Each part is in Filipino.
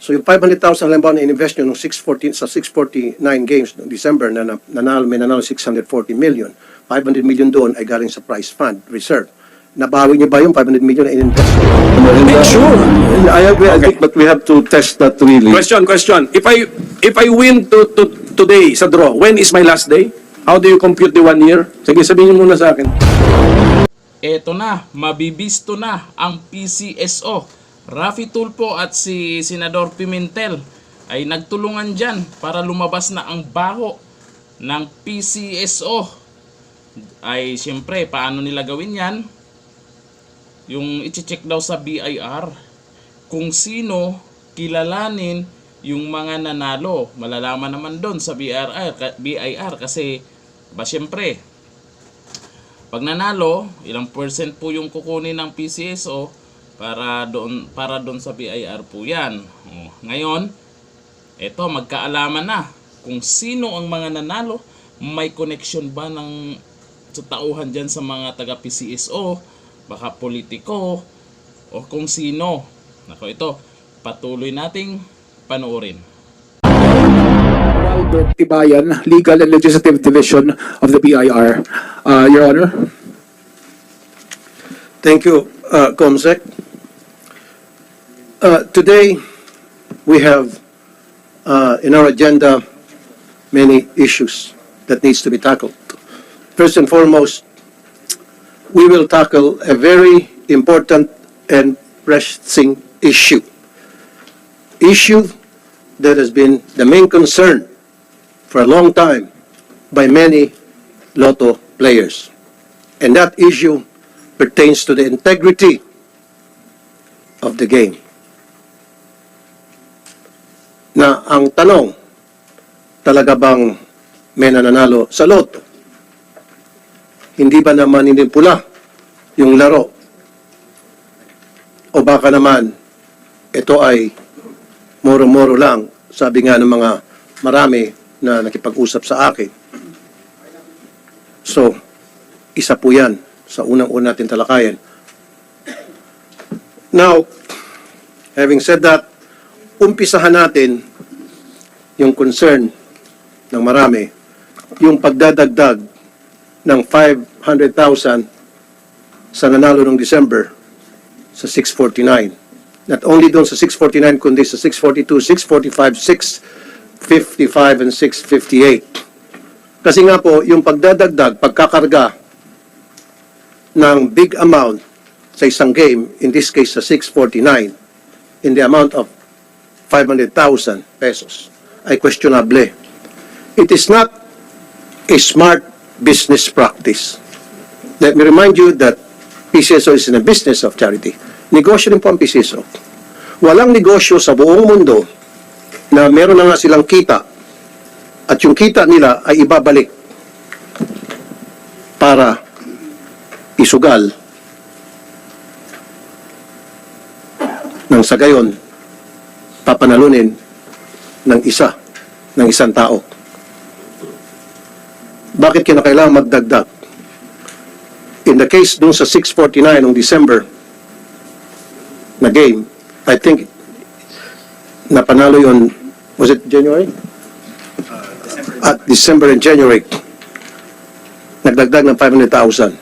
So yung 500,000 halimbawa na in-invest nyo nung 614, sa 649 games noong December na may nanalo 640 million, 500 million doon ay galing sa prize fund reserve. Nabawi niyo ba yung 500 million na in-invest? Sure. I agree, I think, but we have to test that really. Question. If I win today sa draw, when is my last day? How do you compute the 1 year? Sige, sabihin niyo muna sa akin. Eto na, mabibisto na ang PCSO. Raffy Tulfo at si Senador Pimentel ay nagtulungan dyan para lumabas na ang baho ng PCSO. Ay siyempre, paano nila gawin yan? Yung i-check daw sa BIR kung sino kilalanin yung mga nanalo. Malalaman naman doon sa BIR kasi ba siyempre pag nanalo, ilang percent po yung kukunin ng PCSO para doon sa BIR po yan. Ngayon, eto magkaalaman na kung sino ang mga nanalo, may connection ba sa tauhan dyan sa mga taga PCSO, baka politiko, o kung sino. Nako, ito, patuloy nating panoorin. Albert Tibayan, Legal and Legislative Division of the BIR. Your Honor. Thank you, Comsec. Today, we have in our agenda many issues that needs to be tackled. First and foremost, we will tackle a very important and pressing issue. Issue that has been the main concern for a long time by many lotto players. And that issue pertains to the integrity of the game. Na ang tanong, talaga bang may nananalo sa loto? Hindi ba naman pula yung laro? O baka naman ito ay moro-moro lang, sabi nga ng mga marami na nakipag-usap sa akin. So, isa po yan sa unang-una natin talakayan. Now, having said that, umpisahan natin yung concern ng marami, yung pagdadagdag ng 500,000 sa nanalo ng December sa 649. Not only doon sa 649, kundi sa 642, 645, 655, and 658. Kasi nga po, yung pagdadagdag, pagkakarga ng big amount sa isang game, in this case sa 649, in the amount of 500,000 pesos, ay questionable. It is not a smart business practice. Let me remind you that PCSO is in a business of charity. Negosyo rin po ang PCSO. Walang negosyo sa buong mundo na meron na nga silang kita at yung kita nila ay ibabalik para isugal nang sa gayon papanalunin ng isang tao. Bakit kinakailangan magdagdag? In the case dun sa 649 ng December na game, I think napanalo yun, was it January? December and January. Nagdagdag ng 500,000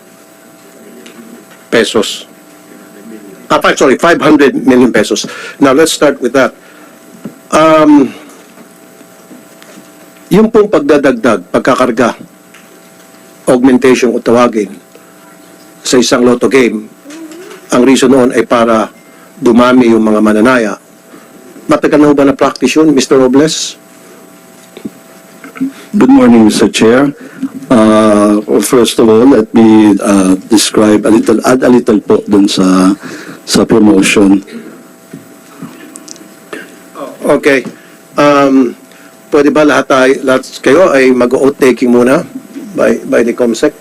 pesos. 500 million pesos. Now, let's start with that. Yung pong pagdadagdag, pagkakarga, augmentation o tawagin sa isang lotto game, ang reason noon ay para dumami yung mga mananaya. Matagal na ba na-practice yun, Mr. Robles? Good morning, Mr. Chair. First of all, let me add a little po dun sa promotion. Okay. Pwede ba lahat kayo ay mag-oath taking muna by the COMSEC?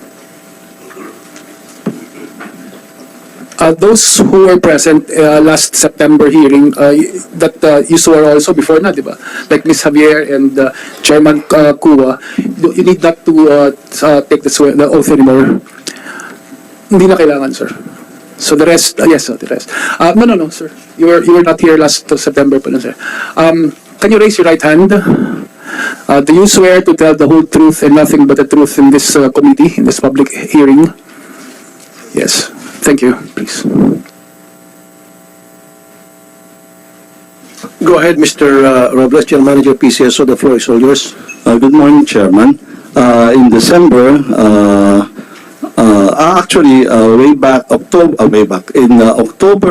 Those who were present last September hearing, that you swore also before na, di ba? Like Ms. Javier and Chairman Kua, you need not to take the oath anymore. Hindi na kailangan, sir. So the rest, yes, the rest. No, sir. You were not here last September pa lang, sir. Can you raise your right hand? Do you swear to tell the whole truth and nothing but the truth in this committee, in this public hearing? Yes. Thank you. Please. Go ahead, Mr. Robles, General Manager, PCSO. The floor is all yours. Good morning, Chairman. In December, in October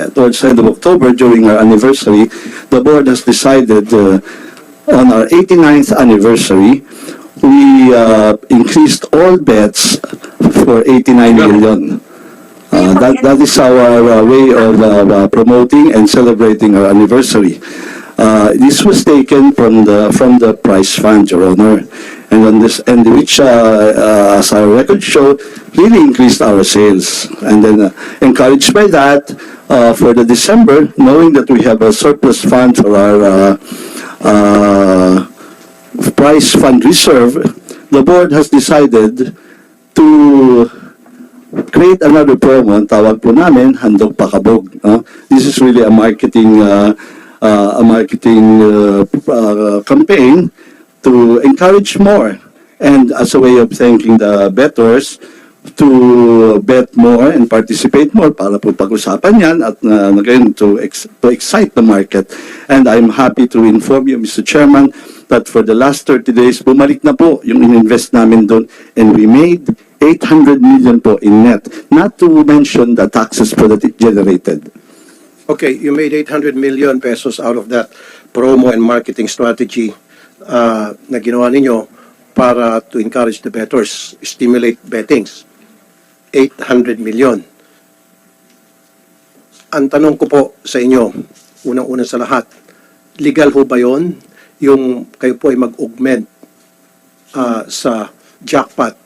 towards the end of October, during our anniversary, the board has decided on our 89th anniversary, we increased all bets for 89 million. That is our way of promoting and celebrating our anniversary. This was taken from the prize fund, Your Honor, and which, as our records show, really increased our sales. And then, encouraged by that, for the December, knowing that we have a surplus fund for our prize fund reserve, the board has decided to create another promo. Ang tawag po namin, Handog Pakabog. This is really a marketing campaign to encourage more, and as a way of thanking the bettors to bet more and participate more para po pag-usapan yan at again to excite the market. And I'm happy to inform you, Mr. Chairman, that for the last 30 days, bumalik na po yung in-invest namin doon, and we made 800 million po in net, not to mention the taxes po that it generated. Okay, you made 800 million pesos out of that promo and marketing strategy na ginawa ninyo para to encourage the bettors, stimulate bettings. 800 million. Ang tanong ko po sa inyo, unang-una sa lahat, legal ho ba yun? Yung kayo po ay mag-augment sa jackpot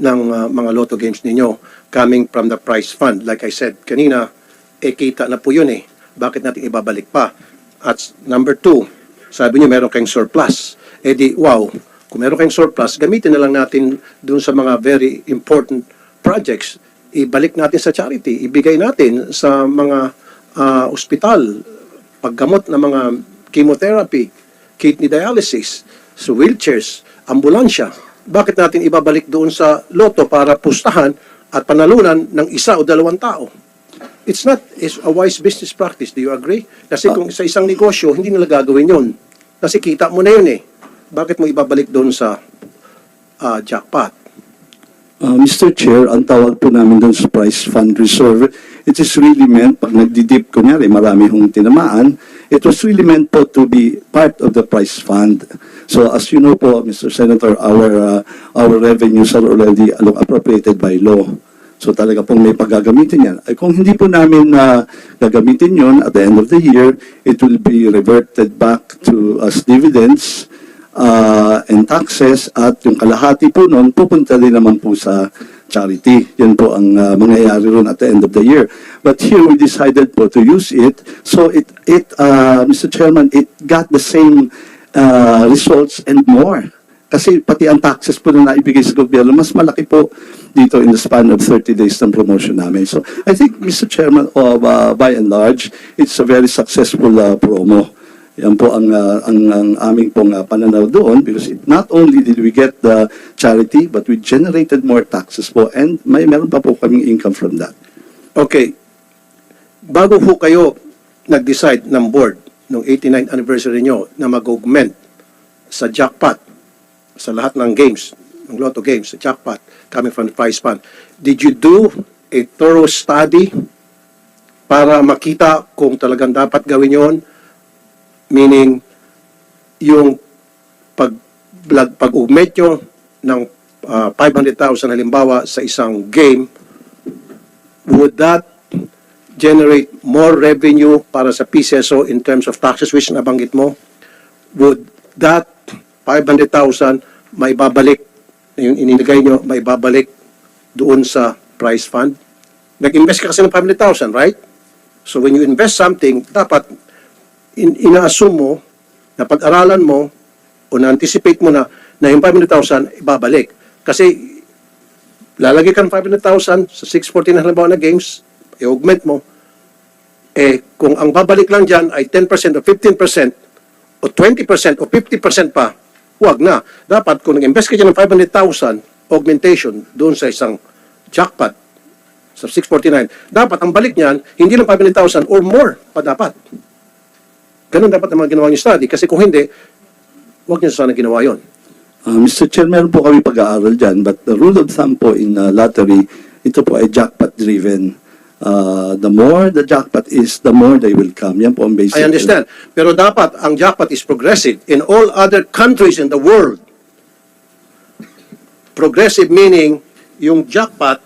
ng mga lotto games ninyo coming from the prize fund. Like I said kanina, kita na po yun eh. Bakit natin ibabalik pa? At number 2, sabi niyo meron kayong surplus. Eh di, wow, kung meron kayong surplus, gamitin na lang natin dun sa mga very important projects. Ibalik natin sa charity, ibigay natin sa mga ospital, paggamot ng mga chemotherapy, kidney dialysis, so wheelchairs, ambulansya. Bakit natin ibabalik doon sa loto para pustahan at panalunan ng isa o dalawang tao? It's not a wise business practice. Do you agree? Kasi kung sa isang negosyo, hindi nila gagawin yun. Kasi kita mo na yun eh. Bakit mo ibabalik doon sa jackpot? Mr. Chair, ang tawag po namin doon sa prize fund reserve, it is really meant, pag nagdidip, kunyari, marami hong tinamaan, it was really meant po to be part of the prize fund. So as you know po, Mr. Senator, our revenues are already appropriated by law. So talaga pong may paggagamitin yan. Ay kung hindi po namin gagamitin yun at the end of the year, it will be reverted back to as dividends and taxes, at yung kalahati po nun pupunta din naman po sa charity. Yan po ang mangyayari ron at the end of the year. But here we decided po to use it. So Mr. Chairman, it got the same results and more. Kasi pati ang taxes po na naibigay sa gobyerno, mas malaki po dito in the span of 30 days ng promotion namin. So I think, Mr. Chairman, by and large, it's a very successful promo. Yan po ang aming pong pananaw doon, because not only did we get the charity, but we generated more taxes po, and meron pa po kaming income from that. Okay. Bago ho kayo nag-decide ng board ng 89th anniversary nyo na mag-augment sa jackpot, sa lahat ng games, ng lotto games, sa jackpot, coming from the prize fund, did you do a thorough study para makita kung talagang dapat gawin yon? Meaning, yung pag-augment nyo ng 500,000 halimbawa sa isang game, would that generate more revenue para sa PCSO in terms of taxes, which nabanggit mo? Would that 500,000 may babalik, yung inilagay nyo, may babalik doon sa prize fund? Nag-invest ka kasi ng 500,000, right? So when you invest something, dapat ina-assume mo, na pag-aralan mo, o na-anticipate mo na yung 500,000 ibabalik. Kasi lalagay ka ng 500,000 sa 614 na halimbawa na games, i-augment mo, kung ang babalik lang dyan ay 10% o 15% o 20% o 50% pa, huwag na. Dapat kung nag-invest ka dyan ng 500,000 augmentation doon sa isang jackpot sa 649, dapat ang balik niyan, hindi lang 500,000 or more pa dapat. Ganun dapat ang mga ginawa niyo study. Kasi kung hindi, huwag niyo sana ginawa yon. Mr. Chair, meron po kami pag-aaral dyan, but the rule of thumb po in lottery, ito po ay jackpot-driven. The more the jackpot is, the more they will come. Yan po ang basic. I understand. Pero dapat ang jackpot is progressive. In all other countries in the world, progressive meaning yung jackpot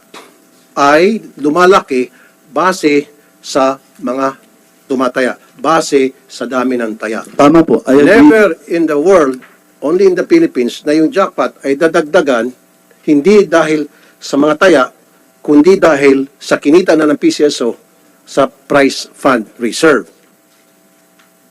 ay lumalaki base sa mga tumataya, base sa dami ng taya. Tama po. I agree. Never in the world, only in the Philippines, na yung jackpot ay dadagdagan hindi dahil sa mga taya, kundi dahil sa kinita na ng PCSO sa prize fund reserve.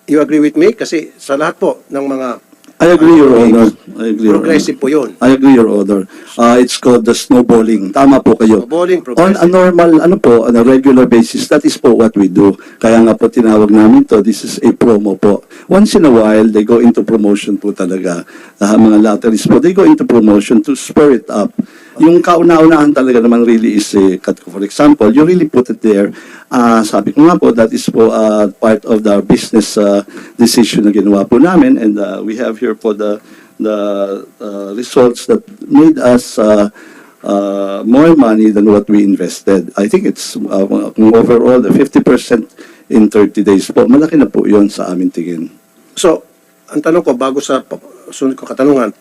You agree with me? Kasi sa lahat po ng mga I agree, Your Honor. I agree, Your Honor. progressive po yun. I agree, Your Honor. It's called the snowballing. Tama po kayo. Snowballing, On progressive. a normal, on a regular basis, that is po what we do. Kaya nga po tinawag namin to, this is a promo po. Once in a while, they go into promotion po talaga. Mga lotteries po, they go into promotion to spur it up. Yung kauna-unahan talaga naman really is, for example, you really put it there. Sabi ko nga po, that is po part of the business decision na ginawa po namin, and we have here po the results that made us more money than what we invested. I think it's overall the 50% in 30 days po. Malaki na po yun sa aming tingin. So, ang tanong ko, bago sa sunod ko katanungan,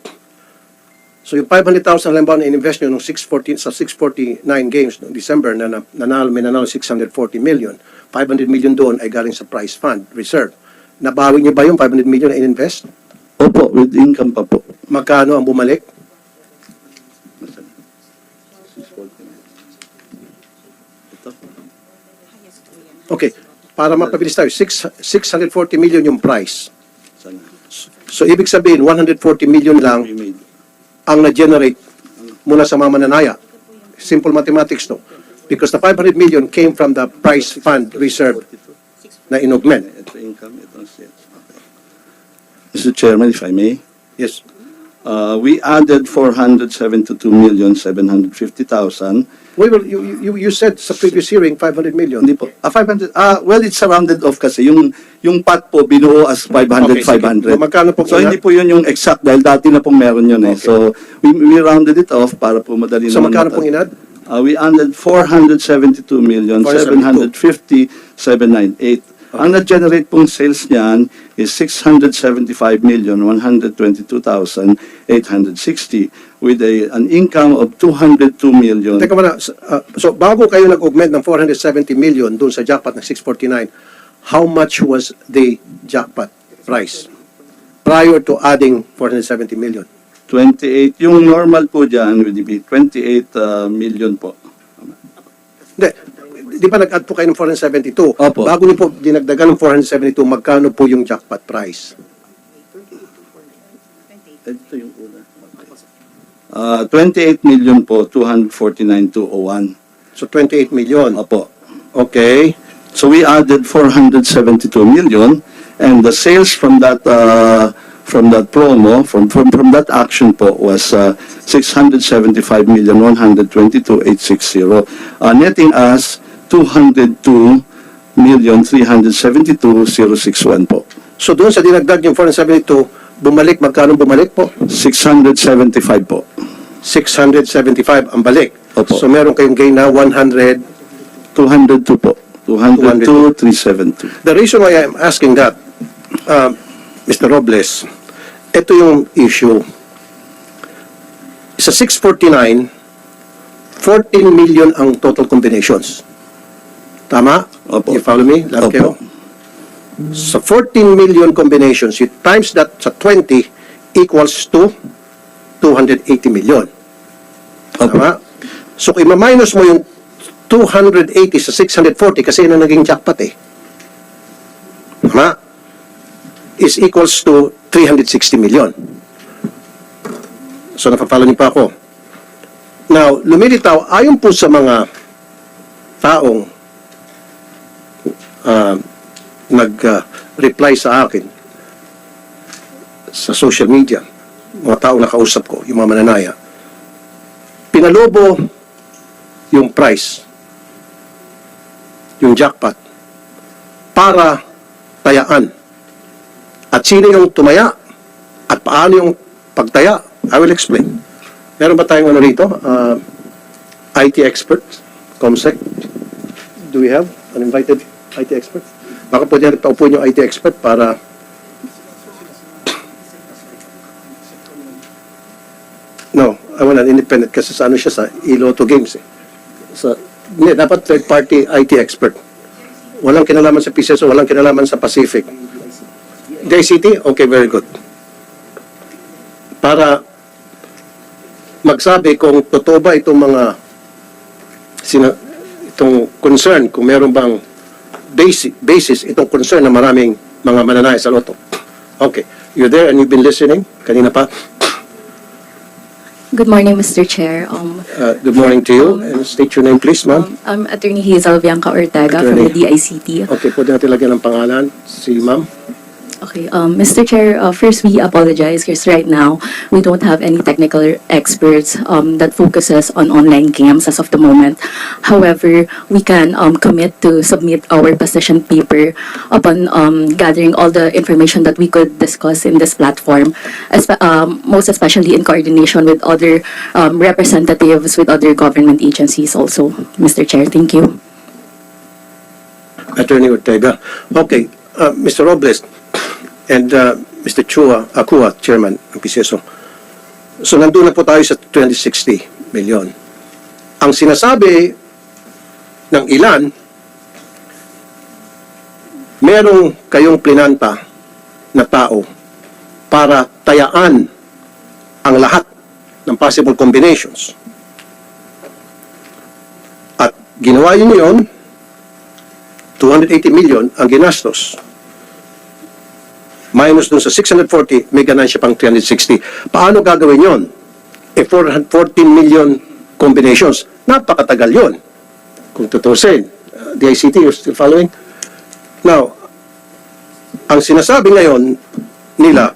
so yung 500,000 halimbawa na in-invest nyo nung 649 games noong December na may nanalo 640 million, 500 million doon ay galing sa prize fund reserve. Nabawi niyo ba yung 500 million na in-invest? Opo, with income pa po. Magkano ang bumalik? Okay, para mapabilis tayo, 640 million yung price. So, ibig sabihin, 140 million lang ang na-generate mula sa mga mananaya. Simple mathematics to. Because the 500 million came from the prize fund reserve na in-augment. Ito income, ito sales. Okay. Mr. Chairman, if I may, Yes. we added 472,750,000. You said sa previous hearing, 500 million. Hindi po. 500. Well, it's rounded off kasi yung pot po binuo as 500, Okay, sige. 500. Magkano po So kaya? hindi po yun yung exact dahil dati na pong meron yun eh. Okay. So we rounded it off para po madali So, naman. magkano pong inad? We added 472,750,798. Ang na-generate pong sales niyan is 675,122,860 with an income of 202 million. Teka muna, so bago kayo nag-augment ng 470 million doon sa jackpot ng 649, how much was the jackpot price prior to adding 470 million? 28. Yung normal po dyan would be 28 million po. Hindi, di ba nag-add po kayo ng 472? Opo. Bago niyo po dinagdagan ng 472, magkano po yung jackpot price? Ito yung una. 28 million po, 249,201. So 28 million. Opo. Okay. So we added 472 million, and the sales from that promo, from that action po was 675,122,860, netting us 202,372,061 po. So doon sa dinagdag yung 472, bumalik, magkano bumalik po? 675 po. 675 ang balik. Opo. So meron kayong gain na 100. 202 po. 202,372. The reason why I'm asking that, Mr. Robles, ito yung issue. Sa 649, 14 million ang total combinations. Tama? Opo. You follow me? Lahat kayo? Opo. Sa 14 million combinations, you times that sa 20 equals to 280 million. Opo. Tama? So, kung i-minus mo yung 280 sa 640 kasi yun ang naging jackpot eh. Tama? Is equals to 360 million. So, napapalo niyo pa ako. Now, lumilitaw, ayon po sa mga taong nag-reply sa akin sa social media, mga tao na kausap ko, yung mga mananaya, pinalobo yung price, yung jackpot, para tayaan. At sino yung tumaya? At paano yung pagtaya? I will explain. Meron ba tayong ano rito? IT expert? ComSec? Do we have an invited IT expert? Baka pwede natin paupuin yung IT expert para... No, I want an independent kasi sa ano siya, sa Iloto Games eh. Hindi, dapat third party IT expert. Walang kinalaman sa PCSO, walang kinalaman sa Pacific. DICT? Okay, very good. Para magsabi kung totoo ba itong mga itong concern, kung meron bang basis itong concern na maraming mga mananaya sa loto. Okay. You're there and you've been listening? Kanina pa? Good morning, Mr. Chair. Good morning to you. And state your name, please, ma'am. I'm Attorney Hazel Bianca Ortega from Attorney. the DICT. Okay, pwede natin lagyan ng pangalan. Si ma'am. Okay, Mr. Chair, first we apologize because right now we don't have any technical experts that focuses on online games as of the moment. However, we can commit to submit our position paper upon gathering all the information that we could discuss in this platform, most especially in coordination with other representatives with other government agencies also. Mr. Chair, thank you. Attorney Ortega. Okay, Mr. Robles and Mr. Akua, Chairman ng PCSO. So, nandun na po tayo sa 2060 million. Ang sinasabi ng ilan, merong kayong plinanta na tao para tayaan ang lahat ng possible combinations. At ginawa yun yun, 280 million ang ginastos. Minus dun sa 640, may ganansya pang 360. Paano gagawin yon? 14 million combinations. Napakatagal yon. Kung tutusin. DICT, you're still following? Now, ang sinasabi ngayon nila,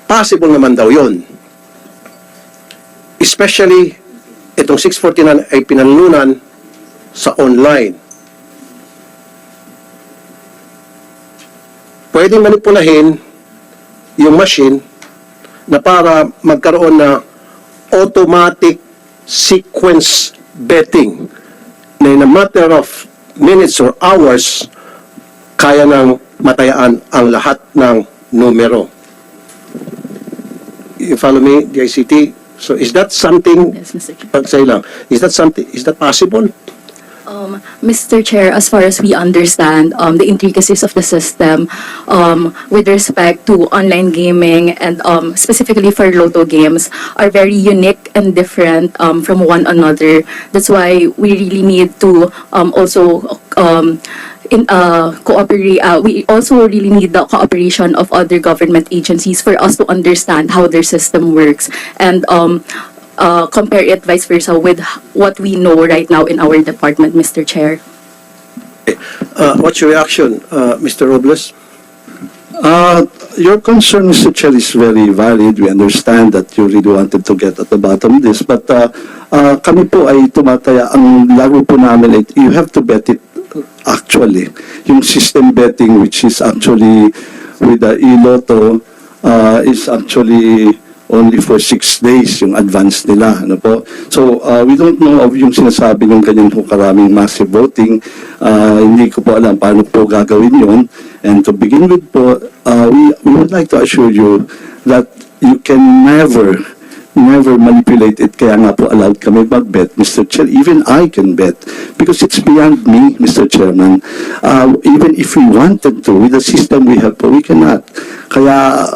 possible naman daw yon. Especially, itong 649 ay pinalunan sa online. Pwedeng manipulahin yung machine na para magkaroon na automatic sequence betting na in a matter of minutes or hours kaya nang matayaan ang lahat ng numero. You follow me, DICT? So is that something, Yes, Mr. Chair. pagsay lang, is that possible? Mr. Chair, as far as we understand, the intricacies of the system with respect to online gaming and specifically for Lotto games are very unique and different from one another. That's why we really need to also cooperate. We also really need the cooperation of other government agencies for us to understand how their system works and compare it vice versa with what we know right now in our department, Mr. Chair. What's your reaction, Mr. Robles? Your concern, Mr. Chair, is very valid. We understand that you really wanted to get at the bottom of this. But kami po ay tumataya. Ang laro po namin, you have to bet it actually. Yung system betting, which is actually with the Iloto, is actually only for 6 days yung advance nila. Ano po? So, we don't know of yung sinasabi ng ganyan po karaming massive voting. Hindi ko po alam paano po gagawin yun. And to begin with po, we would like to assure you that you can never manipulate it. Kaya nga po allowed kami mag-bet, Mr. Chair. Even I can bet because it's beyond me, Mr. Chairman. Even if we wanted to, with the system we have po, we cannot. Kaya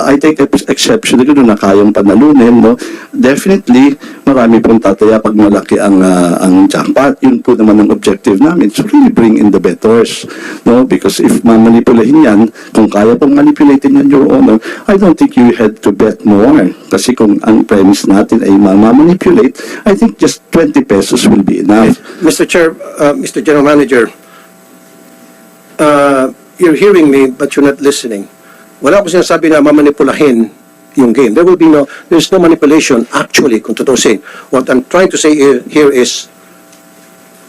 I take exception doon na kayang panalunin, no? Definitely, marami pong tataya pag malaki ang jackpot. Yun po naman ang objective namin. So really bring in the bettors, no? Because if mamanipulahin yan, kung kaya pong manipulatin yan, Your Honor, I don't think you had to bet more. Kasi kung ang premise natin ay mamanipulate, I think just 20 pesos will be enough. Mr. Chair, Mr. General Manager, you're hearing me but you're not listening. Wala ko sinasabi na mamanipulahin yung game. There's no manipulation actually, kung tutusin. What I'm trying to say here is,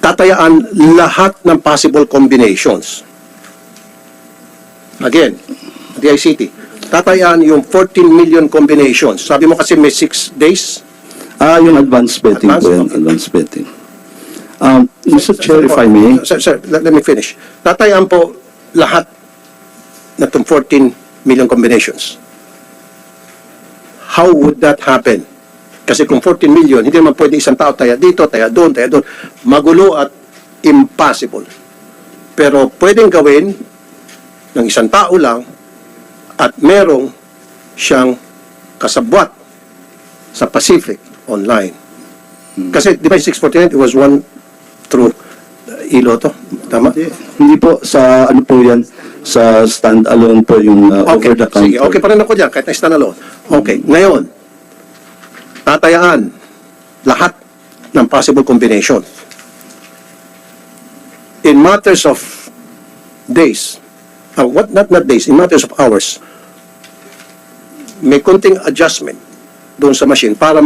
tatayaan lahat ng possible combinations. Again, DICT, tatayaan yung 14 million combinations. Sabi mo kasi may 6 days. Yung advance betting Advance? po yan, Okay. advance betting. Mr. Chair, if I may, Sir, let me finish. Tatayaan po lahat na itong 14 million combinations. How would that happen? Kasi kung 14 million, hindi naman pwede isang tao taya dito, taya doon, taya doon. Magulo at impossible. Pero pwedeng gawin ng isang tao lang at merong siyang kasabwat sa Pacific online. Kasi di ba yung 649, it was one through Iloto. Tama? hindi po sa ano po yan, sa stand-alone po yung Okay, over-the-counter. sige. Okay pa rin ako dyan, kahit na standalone. Okay, ngayon, tatayaan lahat ng possible combination. In matters of days, not days, in matters of hours, may konting adjustment doon sa machine para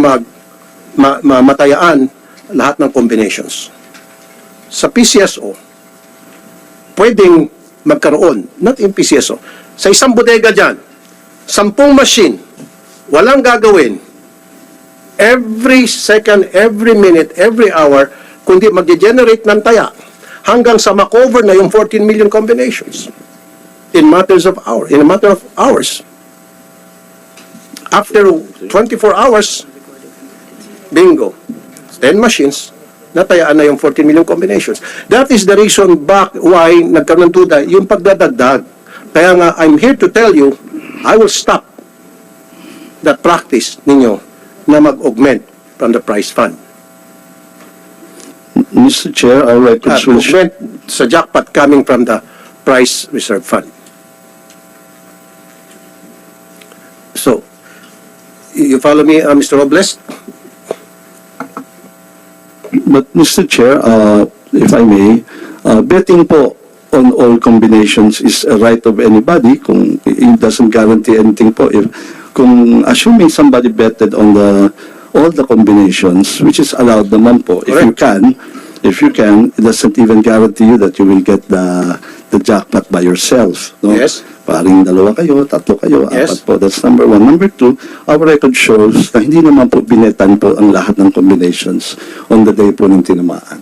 matayaan lahat ng combinations. Sa PCSO, pwedeng magkaroon, not in PCSO, sa isang bodega dyan, 10 machine, walang gagawin, every second, every minute, every hour, kundi mag-generate ng taya hanggang sa makover na yung 14 million combinations in a matter of hours. After 24 hours, bingo, 10 machines, natayaan na yung 14 million combinations. That is the reason why nagkaroon ng duda yung pagdadagdag. Kaya nga, I'm here to tell you, I will stop that practice ninyo na mag-augment from the prize fund. Mr. Chair, our records will show. Augment sa jackpot coming from the prize reserve fund. So, you follow me, Mr. Robles? But Mr. Chair, if I may, betting po on all combinations is a right of anybody. Kung it doesn't guarantee anything po. Kung assuming somebody betted on all the combinations, which is allowed naman po, if you can, it doesn't even guarantee you that you will get the jackpot by yourself. No? Yes. Paring 2 kayo, 3 kayo, Yes. 4 po. That's number 1. Number 2, our record shows na hindi naman po binetan po ang lahat ng combinations on the day po ng tinamaan.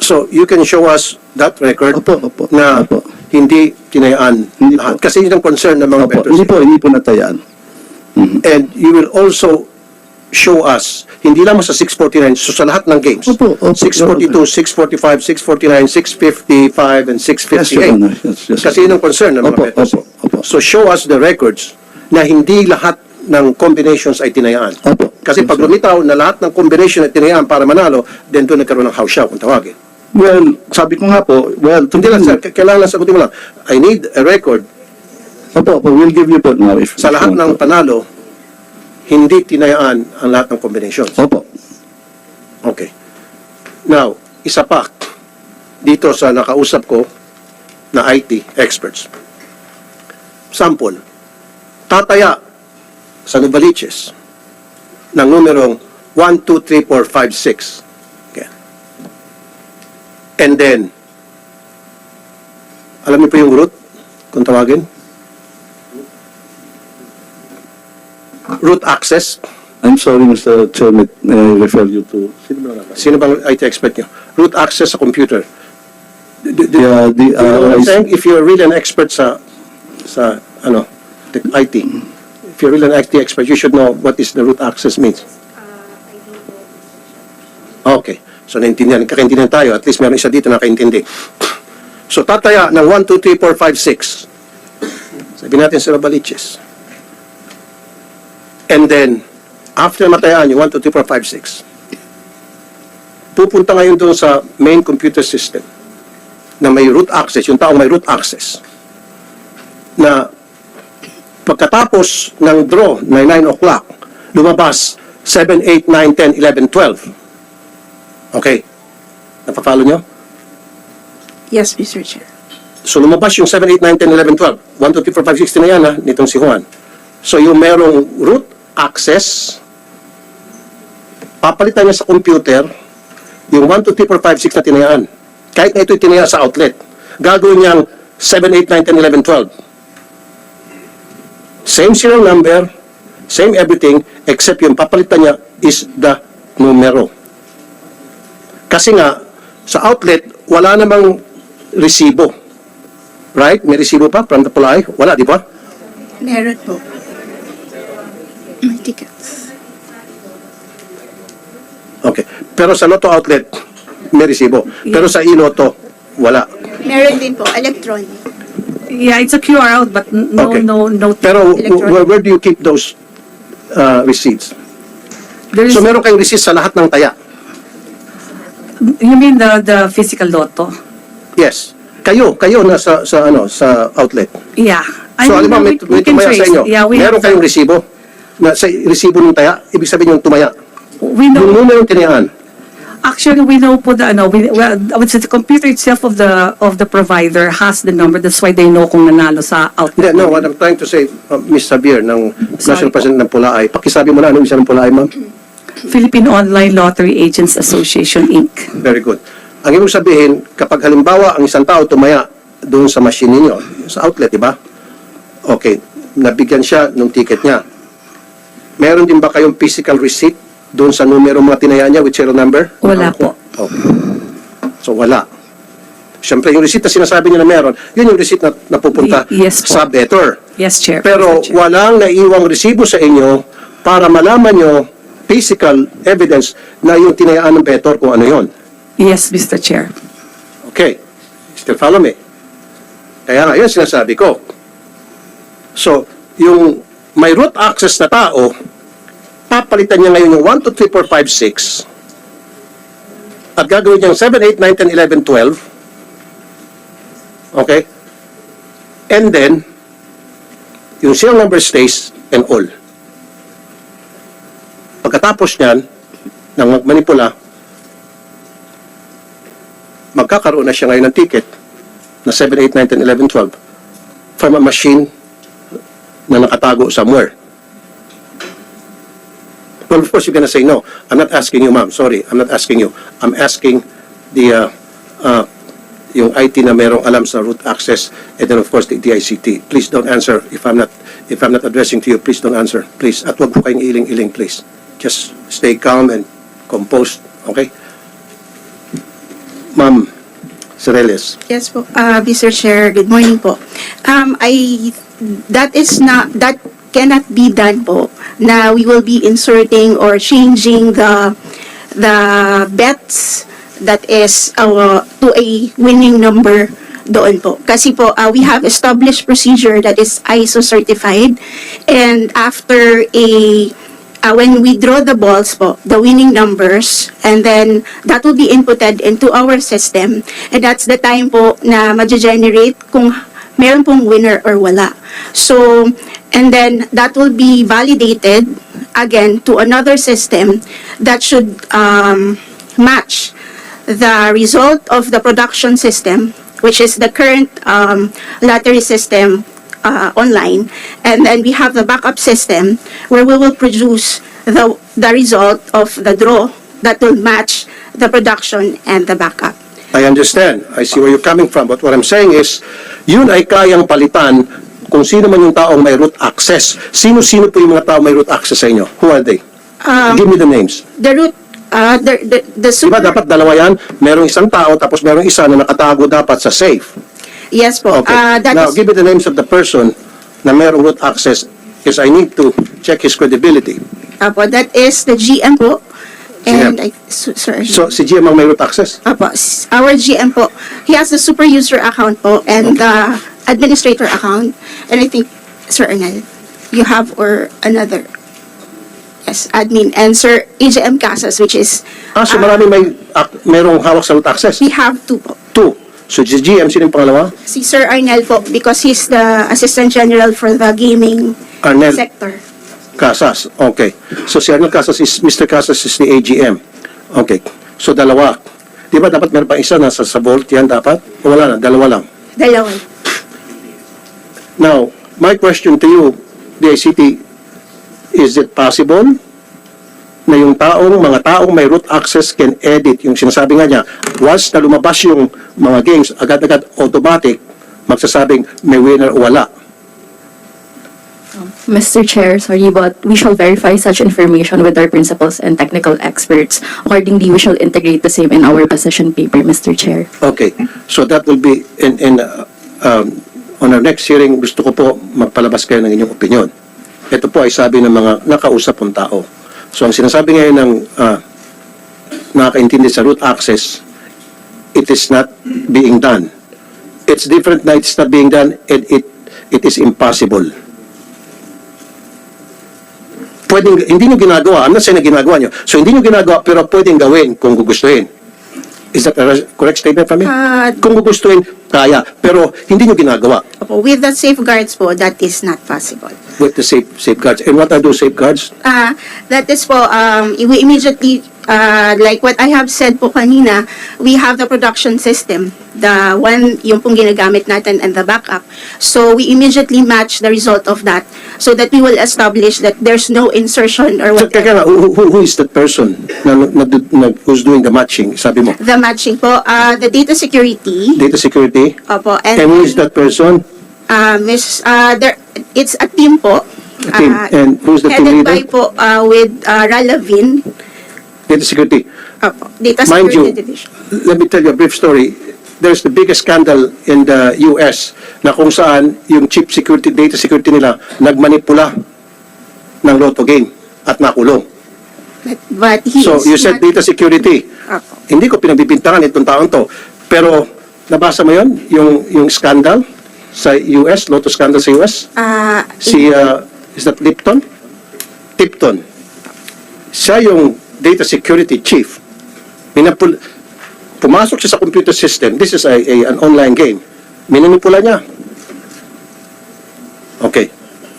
So, you can show us that record Opo. na Opo. hindi tinayaan Hindi lahat. po. Kasi yun ang concern ng mga Opo, bettors. hindi po natayaan. And you will also show us, hindi lamang sa 649, so sa lahat ng games. Opo. 642, 645, 649, 655, and 658. Yes, Your Honor. Yes, Kasi yun ang concern ng mga Opo, bettors. opo. So show us the records na hindi lahat ng combinations ay tinayaan. Opo. Kasi pag lumitaw na lahat ng combination ay tinayaan para manalo, then doon nagkaroon ng house show kung tawagin. Well, sabi ko nga po, Hindi lang sir, kailangan lang sagutin mo lang. I need a record Opo, we'll give you po now. sa lahat ng panalo, hindi tinayaan ang lahat ng combinations. Opo. Okay. Now, isa pa, dito sa nakausap ko na IT experts. Sample, tataya sa Novaliches ng numerong 1, 2, 3, 4, 5, 6. Okay. And then, alam niyo po yung root, kung tawagin? Root access. I'm sorry, Mr. Chairman, may I refer you to... Sino bang IT expert niyo? Root access sa computer. Yeah, You know what I'm saying? If you're really an expert sa IT, if you're really an IT expert, you should know what is the root access means. Okay. So, kakaintindihan tayo. At least meron isa dito na nakaintindi. So, tataya ng 1, 2, 3, 4, 5, 6. Sabi natin sa Novaliches. And then, after matayaan yung 1, 2, 3, 4, 5, 6, pupunta ngayon doon sa main computer system na may root access, yung taong may root access, na pagkatapos ng draw na 9 o'clock, lumabas 7, 8, 9, 10, 11, 12. Okay. Napapalo nyo? Yes, Mr. Chair. So lumabas yung 7, 8, 9, 10, 11, 12. 1, 2, 3, 4, 5, 6 na yan ha, nitong si Juan. So yung merong root access, papalitan niya sa computer yung 1, 2, 3, 4, 5, 6 na tinayaan. Kahit na ito'y tinaya sa outlet. Gagawin niyang 7, 8, 9, 10, 11, 12. Same serial number, same everything, except yung papalitan niya is the numero. Kasi nga, sa outlet, wala namang resibo. Right? May resibo pa from the Pulay? Wala, di ba? Meron po. May tickets. Okay. Pero sa Lotto outlet, may resibo. Pero sa iLotto, wala. Meron din po, electronic. Yeah, it's a QR out, but no, Okay. no, Pero Electronic. where do you keep those receipts? There's, So meron kayong receipts sa lahat ng taya? you mean the physical lotto? Yes. Kayo na sa outlet. Yeah. So alam mo, may we can tumaya sa trace. inyo. Yeah, we Meron have, kayong resibo? Na sa resibo ng taya, ibig sabihin yung tumaya. we Yung know, numero yung tinayaan. actually, we know po the, I would say the computer itself of the provider has the number. That's why they know kung nanalo sa outlet. Hindi, no, what I'm trying to say, Ms. Xavier, ng National po. President ng Pulaay, pakisabi mo na anong isa ng Pulaay, ma'am? Philippine Online Lottery Agents Association, Inc. Very good. Ang ibig sabihin, kapag halimbawa ang isang tao tumaya doon sa machine ninyo, sa outlet, di ba? Okay, nabigyan siya ng ticket niya. Meron din ba kayong physical receipt doon sa numero mga tinaya niya with serial number? Wala po. Okay. So, wala. Siyempre, yung receipt na sinasabi niya na meron, yun yung receipt na napupunta Yes po. sa better. Yes, Chair. Pero Mr. Chair. walang naiwang resibo sa inyo para malaman nyo physical evidence na yung tinayaan ng better kung ano yon. Yes, Mr. Chair. Okay. Still follow me? Kaya nga, yun sinasabi ko. So, yung may root access na tao, papalitan niya ngayon yung 1, 2, 3, 4, 5, 6 at gagawin niyang 7, 8, 9, 10, 11, 12. Okay? And then, yung serial number stays and all. Pagkatapos niyan, ng magmanipula, magkakaroon na siya ngayon ng ticket na 7, 8, 9, 10, 11, 12 from a machine na nakatago somewhere. Well, of course, you're gonna say no. I'm not asking you, ma'am. Sorry, I'm not asking you. I'm asking the yung IT na merong alam sa root access, and then of course the DICT. Please don't answer if I'm not addressing to you. Please don't answer, please. At wag po kayong iling-iling, please. Just stay calm and composed, okay? Ma'am Cireles. Yes po, Mr. Chair, good morning po. That cannot be done po, na we will be inserting or changing the bets that is to a winning number doon po. Kasi po, we have established procedure that is ISO certified, and after when we draw the balls po, the winning numbers, and then that will be inputted into our system, and that's the time po na ma-generate kung meron pong winner or wala. So, and then that will be validated again to another system that should match the result of the production system, which is the current lottery system online, and then we have the backup system where we will produce the result of the draw that will match the production and the backup. I understand. I see where you're coming from. But what I'm saying is, yun ay kayang palitan kung sino man yung taong may root access. Sino-sino po yung mga taong may root access sa inyo? Who are they? Give me the names. The root, the Diba super, dapat dalawa yan? Merong isang tao, tapos merong isa na nakatago dapat sa safe. yes po, Okay. that Now, is, give me the names of the person na merong root access because I need to check his credibility. apo, that is the GM po, and GM. sorry. So, si GM ang may root access? Apo, our GM po, he has the super user account po and the administrator account. And I think, Sir Arnel, you have or another. Yes, admin. And Sir AJM Casas, which is, So marami merong hawak sa root access? we have two po. 2. So, si GM, sino yung pangalawa? Si Sir Arnel po, because he's the Assistant General for the gaming Arnel sector. Casas. Okay. So, si Arnel Casas is, Mr. Casas is the AGM. Okay. So, dalawa. Di ba dapat meron pa isa nasa sa vault yan dapat? O wala na, dalawa lang. Dalawa. Now, my question to you, DICT, is it possible na yung mga taong may root access can edit, yung sinasabi nga niya, once na lumabas yung mga games, agad-agad automatic, magsasabing may winner o wala. Mr. Chair, sorry, but we shall verify such information with our principals and technical experts. Accordingly, we shall integrate the same in our position paper, Mr. Chair. Okay, so that will be on our next hearing, gusto ko po magpalabas kayo ng inyong opinion. Ito po ay sabi ng mga nakausap ng tao. So ang sinasabi ngayon ng nakakaintindi sa root access, it is not being done. It's different na it's not being done and it is impossible. Pwedeng, hindi nyo ginagawa. I'm not saying na ginagawa nyo. So hindi nyo ginagawa pero pwedeng gawin kung gugustuhin. Is that a correct statement from me? Kung gugustuhin, kaya. Pero hindi nyo ginagawa Opo, with the safeguards po, that is not possible. with the safeguards. And what are those safeguards? That is po, we immediately, like what I have said po kanina, we have the production system, the one, yung pong ginagamit natin and the backup. So we immediately match the result of that so that we will establish that there's no insertion or So, whatever. kaya, who is that person who's doing the matching? Sabi mo, The matching po, the data security, data security. opo, And who is that person? it's a team po. A team. And who's the team Headed by leader? po with Ralavin, Data security. opo, Data Mind Security you, Division. let me tell you a brief story. There's the biggest scandal in the US na kung saan yung chip security, data security nila nagmanipula ng lotto game at nakulong. But he So is you said not- data security. Opo. Hindi ko pinagbibintangan itong taong to. Pero nabasa mo yon yung scandal sa US, lotto scandal sa US? Si, is that Lipton? Tipton. Siya yung data security chief. Pumasok siya sa computer system. This is an online game. Minanipula niya. Okay.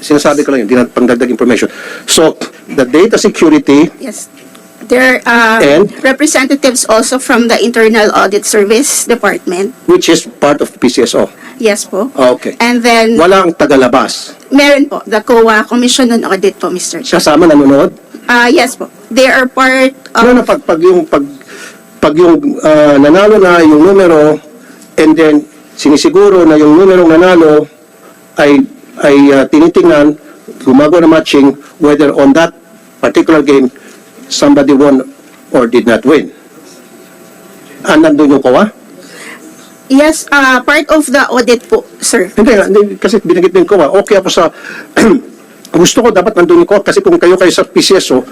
Sinasabi ko lang yun. Di na pangdagdag information. So, the data security, Yes. There And? representatives also from the Internal Audit Service Department. which is part of PCSO. Yes po. Okay. And then, Walang tagalabas. meron po, the COA, Commission on Audit po, Mr. Chair. Kasama nanonood. Yes po. They are part of... Ano na pag yung nanalo na yung numero and then sinisiguro na yung numerong nanalo ay tinitingnan, gumagawa ng matching whether on that particular game somebody won or did not win. Nandun yung COA? Yes, part of the audit po, sir. Hindi, kasi binigit din COA. Okay ako sa gusto ko dapat nandun yung COA kasi kung kayo sa PCSO,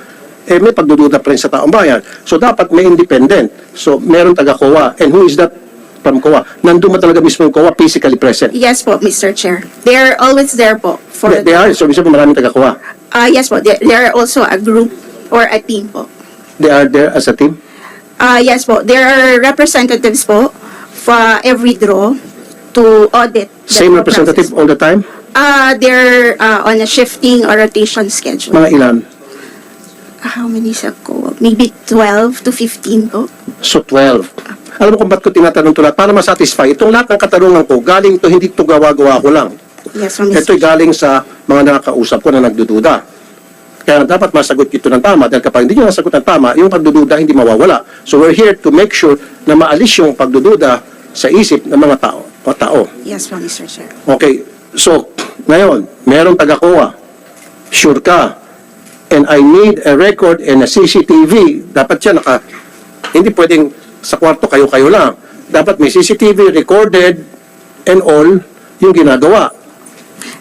may pagdududa pa rin sa taong bayan. So dapat may independent. So meron taga-COA. And who is that from COA? Nandun ba talaga mismo yung COA physically present? Yes po, Mr. Chair. They are always there po. They are. So, ibig sabihin maraming taga-COA. Yes po, they are also a group or a team po. They are there as a team. Yes po, there are representatives po for every draw to audit. the Same draw representative process. all the time? They're on a shifting or rotation schedule. Mga ilan? How many sa ko? Maybe 12 to 15 po. So, 12. Alam mo kung ba't ko tinatanong ito lahat? Para masatisfy. Itong lahat ng katanungan ko, galing to, hindi ito gawa-gawa ko lang. Yes, Mr. Ito'y galing sa mga nakakausap ko na nagdududa. Kaya dapat masagot ito ng tama dahil kapag hindi nyo nasagot ng tama, yung pagdududa hindi mawawala. So we're here to make sure na maalis yung pagdududa sa isip ng mga tao. Yes po, Mr. Chair. Okay, so ngayon, merong taga-COA. Sure ka. And I need a record and a CCTV. Dapat yan hindi pwedeng sa kwarto kayo-kayo lang. Dapat may CCTV recorded and all yung ginagawa.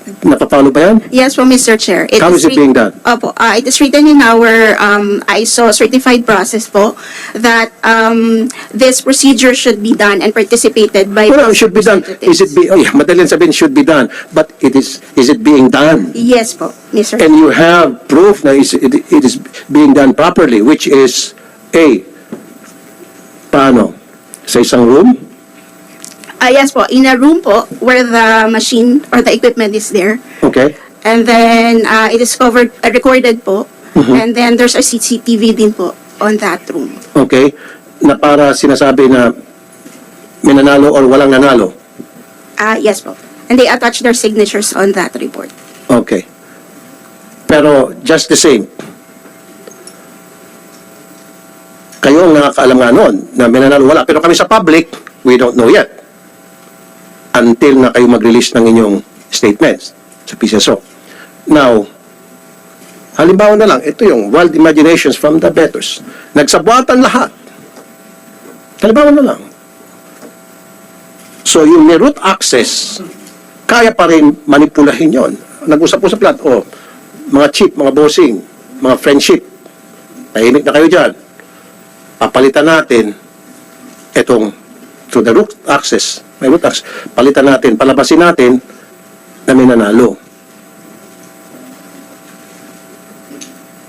Napapalo ba yan? Yes po, Mr. Chair. How is it being done? Opo, it is written in our ISO certified process po that this procedure should be done and participated by... Well, it should be done. Madaling sabihin should be done. But is it being done? Yes po, Mr. And you have proof na it is being done properly, which is paano? Sa isang room? Yes po, in a room po where the machine or the equipment is there. Okay. And then it is recorded po. And then there's a CCTV din po on that room. Okay. Na para sinasabi na may nanalo or walang nanalo. Yes po. And they attach their signatures on that report. Okay. Pero just the same, kayo ang nakakaalam nga noon na may nanalo, wala. Pero kami sa public, we don't know yet. Until na kayo mag-release ng inyong statements sa PCSO. Now, halimbawa na lang, ito yung wild imaginations from the bettors. Nagsabuatan lahat. Halimbawa na lang. So, yung may root access, kaya pa rin manipulahin yon. Nag-usap-usap lahat, mga chief, mga bossing, mga friendship, tahimik na kayo dyan. Papalitan natin itong through the root access, may root access, palitan natin, palabasin natin na may nanalo.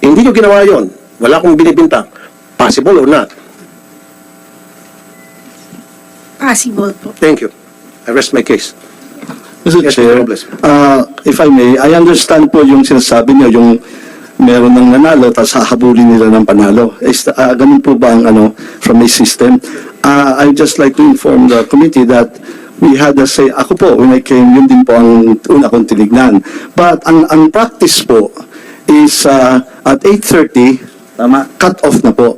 Hindi nyo ginawa yon. Wala akong binibintang. Possible or not? Possible po. Thank you. I rest my case. Mr. Yes, Chair, Mr. Robles. if I may, I understand po yung sinasabi niyo, yung meron ng nanalo, tapos hahabulin nila ng panalo. Ganun po ba ang from the system? I just like to inform the committee that we had a say, ako po, when I came, yun din po ang una kong tinignan. But ang practice po is at 8:30, cut off na po.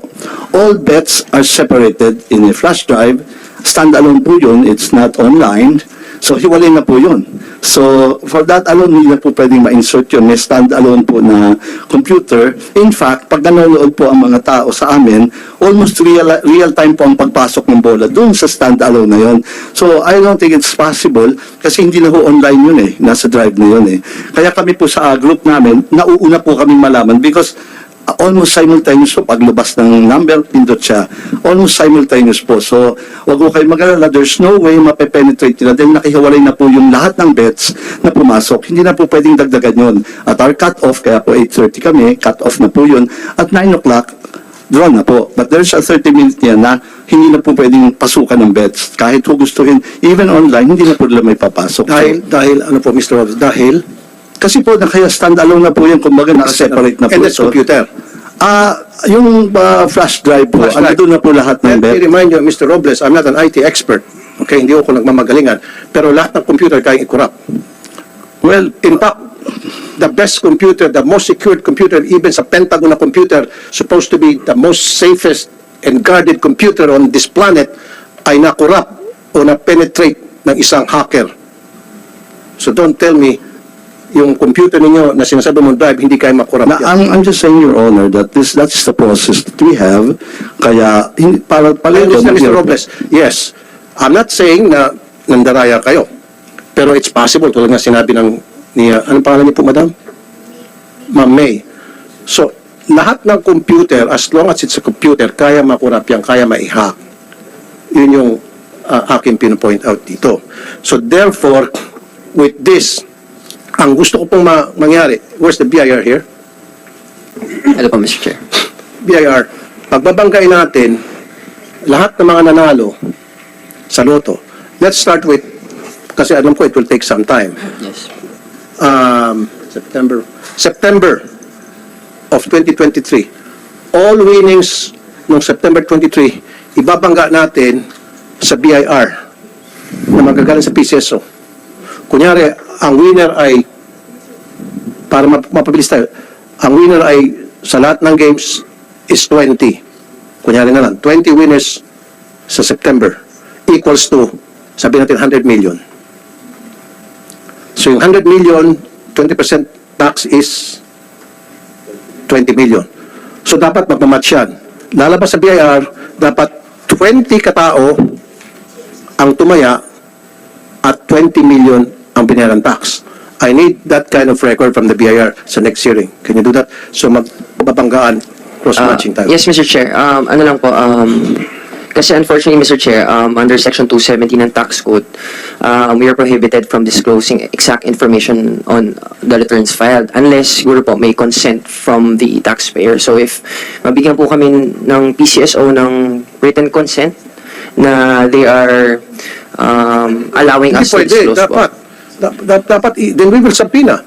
All bets are separated in a flash drive. Standalone po yun, it's not online. So, hiwalay na po yun. So, for that alone, hindi na po pwedeng ma-insert yun. May standalone po na computer. In fact, pag nanonood po ang mga tao sa amin, almost real time po ang pagpasok ng bola doon sa standalone na yun. So, I don't think it's possible kasi hindi na po online yun eh. Nasa drive na yun eh. Kaya kami po sa group namin, nauuna po kaming malaman because almost simultaneous po, paglabas ng number, pindot siya. Almost simultaneous po. So, wag ko kayo mag-alala, there's no way mape-penetrate nila dahil nakihiwalay na po yung lahat ng bets na pumasok. Hindi na po pwedeng dagdagan yun. At our cut-off, kaya po 8:30 kami, cut-off na po yun. At 9 o'clock, draw na po. But there's a 30-minute niya na hindi na po pwedeng pasukan ng bets. Kahit po gustuhin, even online, hindi na po nila may papasok. Dahil, ano po, Mr. Robles, dahil Kasi po, kaya stand-alone na po yan, kumbaga naka-separate na po. and that's ito. computer. Yung flash drive po, Flash drive. doon na po lahat ng Let me bet. remind you, Mr. Robles, I'm not an IT expert. Okay, hindi ako nagmamagalingan. Pero lahat ng computer kaya i-corrupt. Well, In fact, the best computer, the most secured computer, even sa Pentagon na computer, supposed to be the most safest and guarded computer on this planet, ay na-corrupt o na-penetrate ng isang hacker. So don't tell me, yung computer ninyo na sinasabi mong drive, hindi kayo makorrupt yan. I'm just saying, Your Honor, that that is the process that we have. Kaya, para I understand, Mr. Robles. Yes. I'm not saying na nandaraya kayo. Pero it's possible, tulad nga sinabi anong pangalan niyo po, madam? Ma'am May. So, lahat ng computer, as long as it's a computer, kaya makurap yan, kaya ma-hack. Yun yung aking pinopoint out dito. So, therefore, with this, ang gusto ko pong mangyari, where's the BIR here? Hello po, Mr. Chair. BIR, pagbabanggain natin lahat ng mga nanalo sa loto. Let's start with, kasi alam ko it will take some time. Yes. September of 2023. All winnings noong September 23, ibabangga natin sa BIR na magagaling sa PCSO. Kunyari, ang winner ay, para mapabilis tayo, ang winner ay sa lahat ng games is 20. Kunyari na lang, 20 winners sa September equals to, sabi natin, 100 million. So yung 100 million, 20% tax is 20 million. So dapat magmamatch yan. Lalabas sa BIR, dapat 20 katao ang tumaya at 20 million ang binayaran tax. I need that kind of record from the BIR sa next hearing. Can you do that? So magbabanggaan, cross-matching tayo. Yes, Mr. Chair. Ano lang po, kasi unfortunately, Mr. Chair, under Section 270 ng Tax Code, we are prohibited from disclosing exact information on the returns filed unless siguro po may consent from the taxpayer. So if mabigyan po kami ng PCSO ng written consent na they are allowing Hindi us to pwede, disclose dapat. po. Then we will subpoena.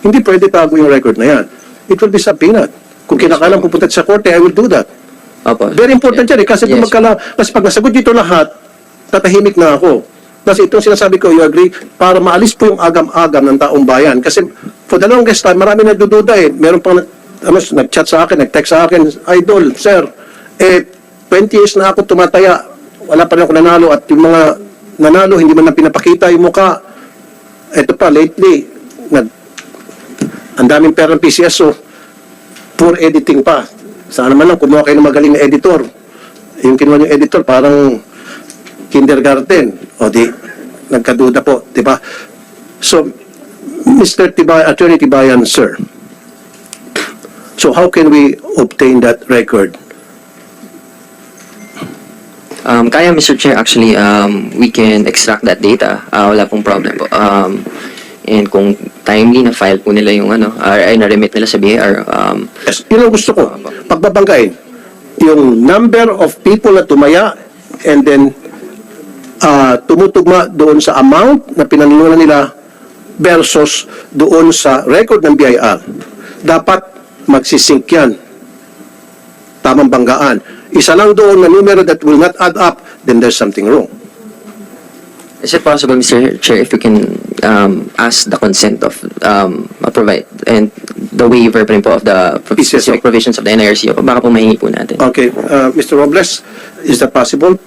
Hindi pwede tago yung record na yan. It will be subpoenaed. Kung kinakailangan pupunta sa korte, I will do that. Opo. Very important yan eh, kasi Yes. kasi pag nasagot dito lahat, tatahimik na ako. Plus, itong sinasabi ko, you agree, para maalis po yung agam-agam ng taong bayan. Kasi for the longest time, marami nagdududa eh. Meron pang nag-chat sa akin, nag-text sa akin, Idol, sir, 20 years na ako tumataya, wala pa rin ako nanalo at yung mga nanalo, hindi man na pinapakita yung mukha. Ito pa, lately, ang daming pera ng PCSO, poor editing pa. Sana man lang kumuha kayo ng magaling na editor. Yung kinuha yung editor, parang kindergarten. O di, nagkaduda po, di ba? So, Mr. Attorney Tibayan, sir, so how can we obtain that record? Kaya, Mr. Chair, actually, we can extract that data. Wala pong problem po. And kung timely na file po nila yung ay na-remit nila sa BIR, Yes, yun ang gusto ko. Pagbabanggain, yung number of people na tumaya and then tumutugma doon sa amount na pinanalunan nila versus doon sa record ng BIR. Dapat magsisync yan. Tamang banggaan. Isa lang doon na numero that will not add up, then there's something wrong. is it possible, Mr. Chair, if we can ask the consent of provide and the waiver pa rin po of the specific provisions of the NIRC, baka po mahingi po natin. Okay, Mr. Robles, is that possible?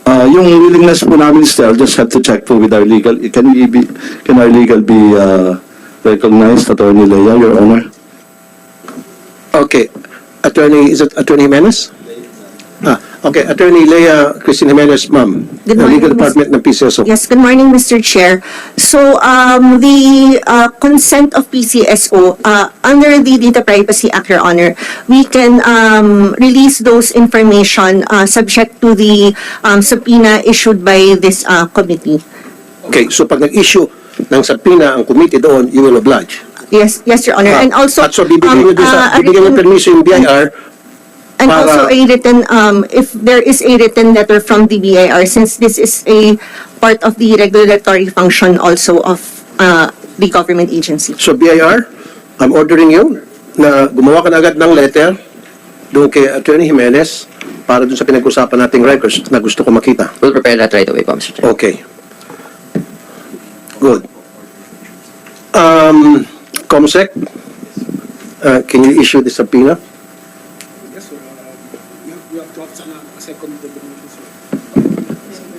Yung willingness po namin, still, I'll just have to check po with our legal. Can our legal be recognized, Attorney Lea, Your Honor? Okay. Is it Attorney Jimenez? Okay, Attorney Lea Christine Jimenez, ma'am. Good The morning, Legal Department ng PCSO. Yes, good morning, Mr. Chair. So, the consent of PCSO, under the Data Privacy Act, Your Honor, we can release those information subject to the subpoena issued by this committee. Okay, so pag nag-issue ng subpoena ang committee doon, you will oblige. Yes, Your Honor. And also, At so bibigyan nyo bibigyan ng permiso yung BIR. and para- also a written, if there is a written letter from the BIR, since this is a part of the regulatory function also of the government agency. So BIR, I'm ordering you na gumawa ka na agad ng letter doon kay Attorney Jimenez para doon sa pinag-usapan nating records na gusto ko makita. We'll prepare that right away po, Mr. Chair. Okay. Good. Comsec, can you issue the subpoena?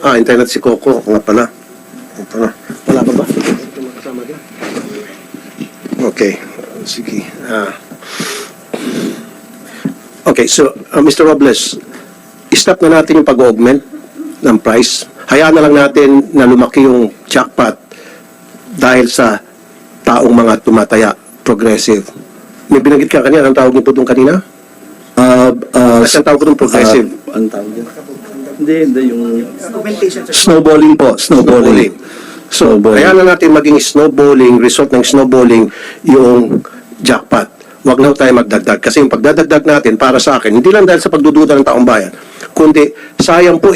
Hintayin natin si Coco. Nga pala. Wala pa ba? Okay. Sige. Okay, so, Mr. Robles, stop na natin yung pag-augment ng price. Hayaan na lang natin na lumaki yung jackpot dahil sa taong mga tumataya, progressive. May binanggit ka kanina, anong tawag niyo po doon kanina? Kasi ang tawag ko doon progressive. Ang tawag yan? Hindi yung... Snowballing po, snowballing. So, kaya na natin maging snowballing, result ng snowballing, yung jackpot. Huwag na tayo magdagdag. Kasi yung pagdadagdag natin, para sa akin, hindi lang dahil sa pagdududa ng taong bayan, kundi sayang po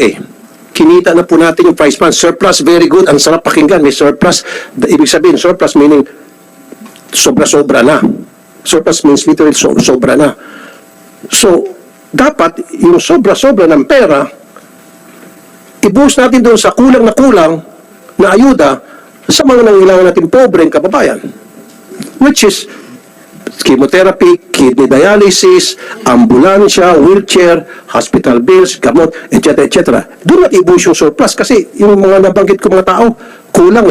kinita na po natin yung price fund. Surplus, very good. Ang sarap pakinggan. May surplus. Ibig sabihin, surplus meaning sobra-sobra na. Surplus means literally sobra na. So, dapat yung sobra-sobra ng pera, ibuhos natin doon sa kulang na ayuda sa mga nangailangan natin pobreng kababayan. Which is chemotherapy, kidney dialysis, ambulansya, wheelchair, hospital bills, gamot, etc. etc. Doon natin ibuhos yung surplus kasi yung mga nabanggit ko mga tao, kulang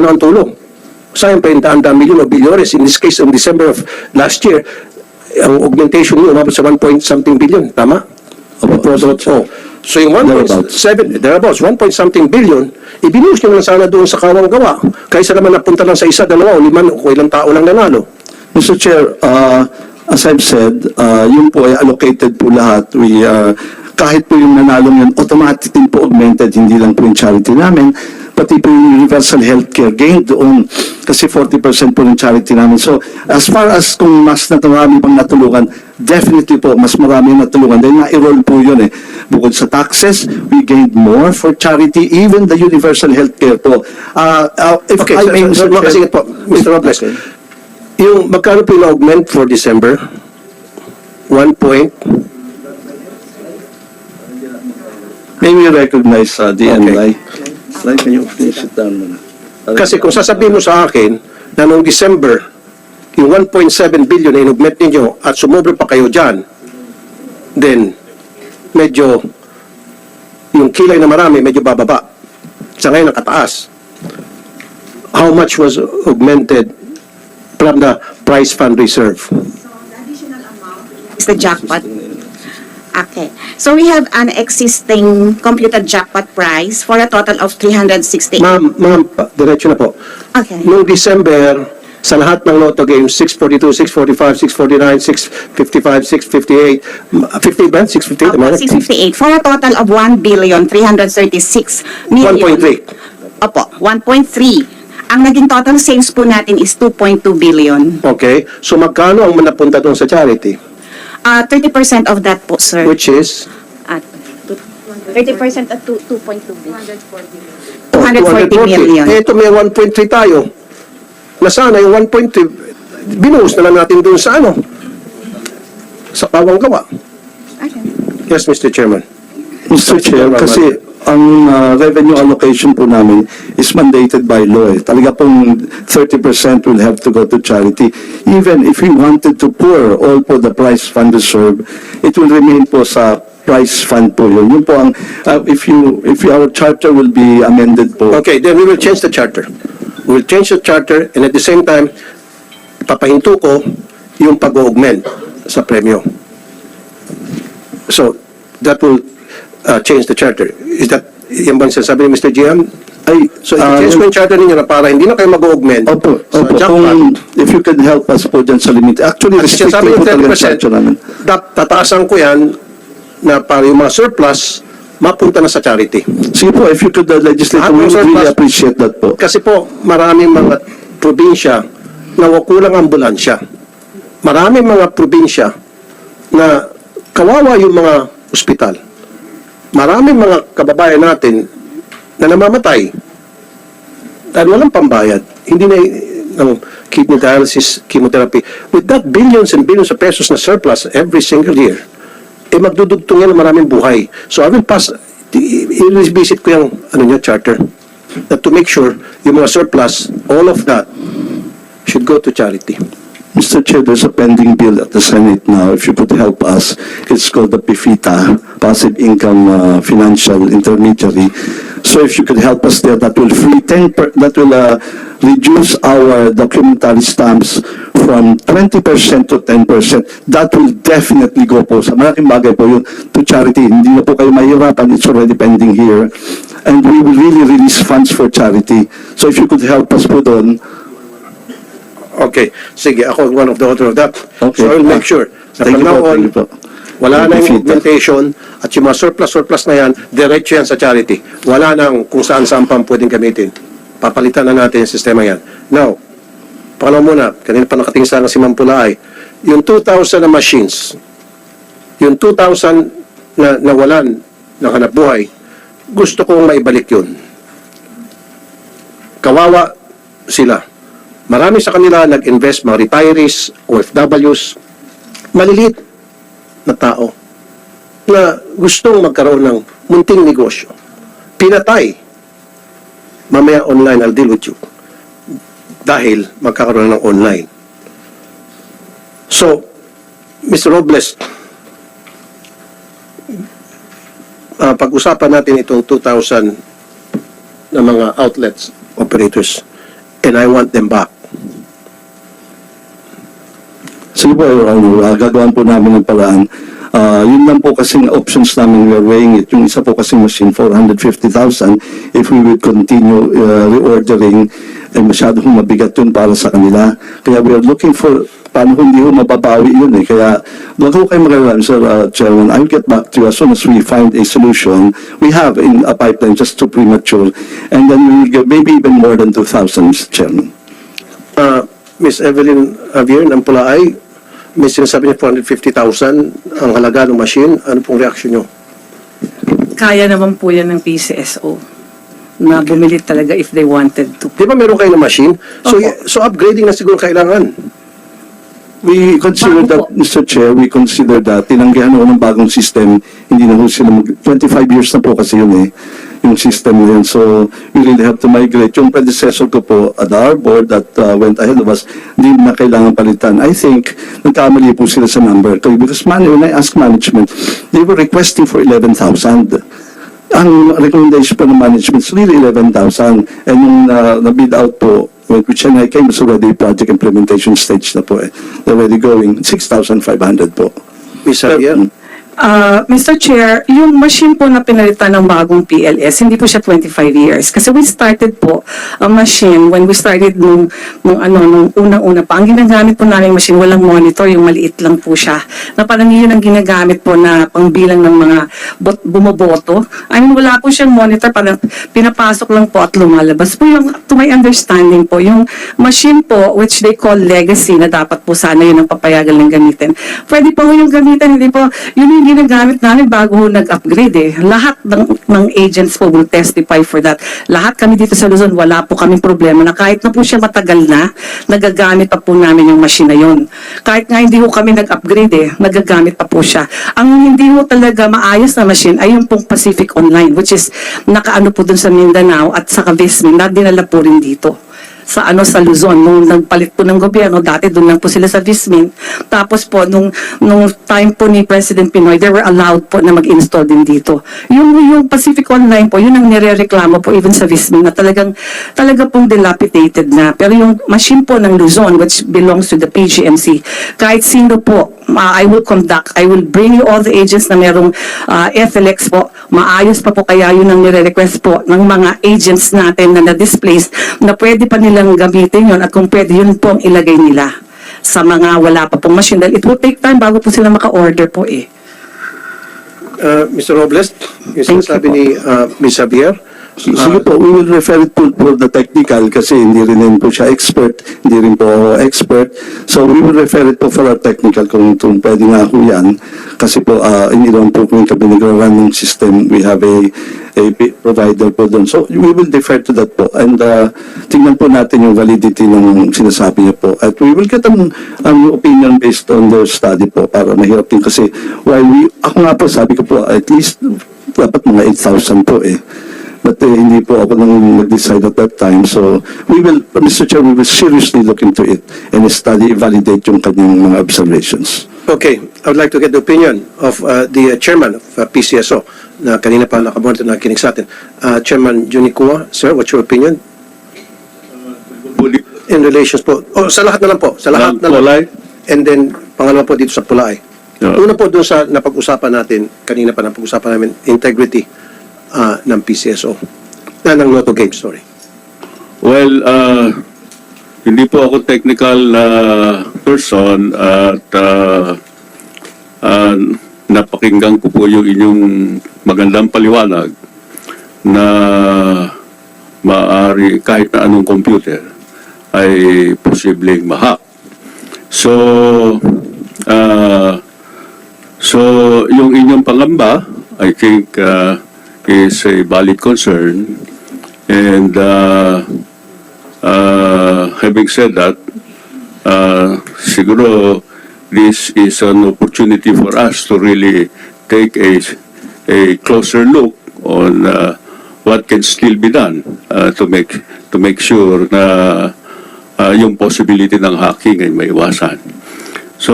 ang tulong. Sayang pa yung daan-daan milyon o bilyones. In this case, in December of last year, ang augmentation nyo umabot sa 1.something billion. Tama? So yung 1.7, thereabouts, 1.something billion, ibinuhos nyo lang sana doon sa kawang gawa. Kaysa naman napunta lang sa isa, dalawa, o lima, o ilang tao lang nanalo. Mr. Chair, as I've said, yun po ay allocated po lahat. Kahit po yung nanalong yun, automatic din po augmented, hindi lang po yung charity namin, pati po yung universal healthcare gain doon, kasi 40% po ng charity namin. So, as far as kung mas marami pang natulungan, definitely po, mas marami natulungan. Dahil na-enroll po yun Bukod sa taxes, we gained more for charity, even the universal healthcare po. If Okay, I may, so, makasingit po, Mr. Robles. Okay. Yung magkano po yung augment for December? 1 point? May we recognize the Okay. NLI? Like, can you please sit down muna? Kasi kung sasabihin mo sa akin na noong December, yung 1.7 billion na inugmet ninyo at sumubre pa kayo dyan, then medyo yung kilay na marami medyo bababa. Sa ngayon nakataas. How much was augmented from the prize fund reserve? It's the jackpot. Okay. So we have an existing computed jackpot price for a total of 368. Ma'am, diretso na po. Okay. Noong December, sa lahat ng Lotto games, 642, 645, 649, 655, 658, 50 ba? 658, am I right? 658 for a total of 1,336,000,000. 1.3. Opo, 1.3. Ang naging total sales po natin is 2.2 billion. Okay. So magkano ang napunta doon sa charity? 30% of that po, sir. Which is? 30% of 2.2 billion. 240 240. million. Eh, ito may 1.3 tayo. Nasana yung 1.3, binuhos na lang natin doon sa sa pawang gawa. Yes, Mr. Chairman. Mr. Chair, kasi ang revenue allocation po namin is mandated by law. Talaga pong 30% will have to go to charity. Even if we wanted to pour all po the prize fund reserve, it will remain po sa prize fund po yun. Yun po ang, if our charter will be amended po. Okay, then we will change the charter. We will change the charter and at the same time, papahinto ko yung pag-augment sa premyo. So, that will change the charter. Is that, yan bang sinasabi ni Mr. GM? Ay, So, i-change ko yung charter ninyo na para hindi na kayo mag-augment Opo, sa opo. jackpot. Kung, if you could help us po dyan sa limit. Actually, At sinasabi restricting yung po talaga ang 30%, charter namin. tataasan ko yan na para yung mga surplus, mapunta na sa charity. Sige po, if you could legislate, Lahat we ng would really surplus- appreciate that po. Kasi po, maraming mga probinsya na wakulang ambulansya. Maraming mga probinsya na kawawa yung mga ospital. Maraming mga kababayan natin na namamatay dahil walang pambayad. Hindi na ng kidney dialysis, chemotherapy. With that billions and billions of pesos na surplus every single year, magdudugtong yan ng maraming buhay. So I will pass, i-revisit ko yung charter to make sure yung mga surplus, all of that should go to charity. Mr. Chair, there's a pending bill at the Senate now. If you could help us, it's called the PIFITA, Passive Income Financial Intermediary. So if you could help us there, that will reduce our documentary stamps from 20% to 10%. That will definitely go po sa malaking bagay po yun to charity. Hindi na po kayo mahirapan. It's already pending here. And we will really release funds for charity. So if you could help us po doon. Okay. Sige, ako one of the author of that. Okay. So I will make sure na Thank from you now po, on, thank you po. wala na yung PIFITA. augmentation at yung mga surplus na yan, diretso yan sa charity. Wala nang kung saan-saan pang pwedeng gamitin. Papalitan na natin yung sistema yan. Now, pangalawa muna, kanina pa nakatingin sana si Mampulaay, yung 2,000 na machines, yung 2,000 na nawalan ng hanap buhay, gusto kong maibalik yun. Kawawa sila. Marami sa kanila nag-invest, mga retirees, OFWs, maliliit na tao na gustong magkaroon ng munting negosyo. Pinatay. Mamaya online, I'll deal with you. Dahil magkakaroon ng online. So, Mr. Robles, pag-usapan natin itong 2,000 na mga outlets, operators, and I want them back. Sige po, Your Honor, gagawin po namin ng paraan. Yun lang po kasing options namin, we are weighing it. Yung isa po kasing machine, 450,000. If we would continue reordering, masyadong mabigat yun para sa kanila. Kaya we are looking for, paano kung hindi ho mababawi yun eh. Kaya, wag ho kayo mag-alala, Sir Chairman. I'll get back to you as soon as we find a solution. We have in a pipeline, just too premature. And then we will get maybe even more than 2,000, Mr. Chairman. Ms. Evelyn Javier ng Pulaay, may sinasabi niya 450,000 ang halaga ng machine. Ano pong reaksyon niyo? Kaya naman po yan ng PCSO na bumili talaga if they wanted to. Di ba meron kayo ng machine? So, Opo. so upgrading na siguro kailangan. We consider that, Bago po. Mr. Chair, we consider that tinanggihan ho ng bagong system, hindi na ho sila 25 years na po kasi yun eh. yung system na yun. So, we really have to migrate. Yung predecessor ko po at our board that went ahead of us, hindi na kailangan palitan. I think, nagkamali po sila sa number. Because when I asked management, they were requesting for 11,000. Ang recommendation po ng management is really 11,000. And yung na-bid out po, which I came is already project implementation stage na po eh. They're already going 6,500 po. Ms. Javier? Mr. Chair, yung machine po na pinalitan ng bagong PLS, hindi po siya 25 years. Kasi we started po a machine when we started nung unang-una pa. Ang ginagamit po namin machine, walang monitor, yung maliit lang po siya. Na parang yun ang ginagamit po na pangbilang ng mga bumoboto. I mean, wala po siyang monitor, parang pinapasok lang po at lumalabas. Po yung, to my understanding po, yung machine po, which they call legacy, na dapat po sana yun ang papayagan ng gamitin. Pwede po yung gamitin, hindi po, yun yung ginagamit namin bago nag-upgrade eh. Lahat ng agents po will testify for that. Lahat kami dito sa Luzon, wala po kaming problema na kahit na po siya matagal na, nagagamit pa po namin yung machine na yun. Kahit nga hindi po kami nag-upgrade eh, nagagamit pa po siya. Ang hindi po talaga maayos na machine ay yung pong Pacific Online, which is nakaano po dun sa Mindanao at sa Vismin, na dinala po rin dito sa Luzon. Nung nagpalit po ng gobyerno, dati doon lang po sila sa Vismin. Tapos po, nung time po ni President Pinoy, they were allowed po na mag-install din dito. Yung Pacific Online po, yun ang nirereklamo po even sa Vismin na talaga pong dilapidated na. Pero yung machine po ng Luzon, which belongs to the PGMC, kahit sino po, I will bring you all the agents na merong FLX po. Maayos pa po, kaya yun ang nire-request po ng mga agents natin na na-displaced na pwede pa nilang gamitin yun at kung pwede yun po ang ilagay nila sa mga wala pa pong machine. Dahil it will take time bago po sila maka-order po eh. Mr. Robles, yung sinasabi ni Ms. Javier, Sige po, we will refer it to for the technical kasi hindi rin po siya expert, hindi rin po expert. So we will refer it po for our technical kung pwede nga po yan. Kasi po, hindi naman po kung kami nag-run ng system, we have a provider po doon. So we will defer to that po. And tingnan po natin yung validity ng sinasabi niya po. At we will get an opinion based on their study po para mahirap din kasi ako nga po, sabi ko po, at least dapat mga 8,000 po eh. But hindi po ako nang nag-decide at that time. So, Mr. Chair, we will seriously look into it and study, validate yung kanyang mga observations. okay, I would like to get the opinion of the chairman of PCSO na kanina pa nakamonitor na nakikinig sa atin. Chairman Junicua, sir, what's your opinion? In relations po, sa lahat na lang po, sa lahat na lang. And then, pangalawa po dito sa Pulay. Una po doon sa napag-usapan natin, kanina pa napag-usapan namin, integrity ng PCSO. Ng Lotto Games, sorry. Well, hindi po ako technical person at napakinggan ko po yung inyong magandang paliwanag na maaari kahit na anong computer ay posibleng ma-hack. So yung inyong pangamba, I think is a valid concern, and having said that, siguro this is an opportunity for us to really take a closer look on what can still be done to make sure na yung possibility ng hacking ay maiwasan. So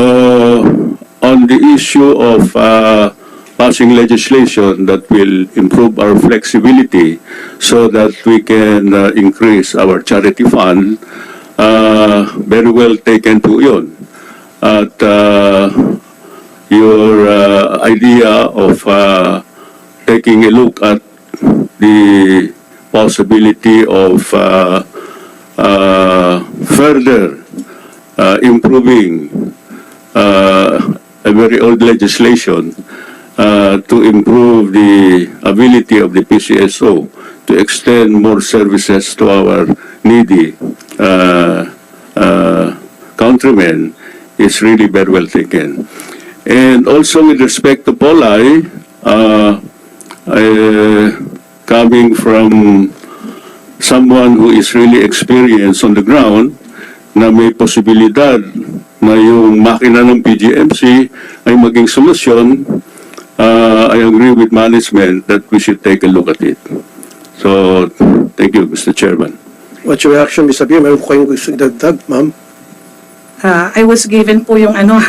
on the issue of passing legislation that will improve our flexibility so that we can increase our charity fund, very well taken po yun. At your idea of taking a look at the possibility of further improving a very old legislation to improve the ability of the PCSO to extend more services to our needy countrymen is really very well taken. And also with respect to Polay, coming from someone who is really experienced on the ground, na may posibilidad na yung makina ng PGMC ay maging solusyon, I agree with management that we should take a look at it. So, thank you, Mr. Chairman. What's your reaction, Ms. Abir? Meron po kayong gusto idagdag, ma'am? I was given po yung ano,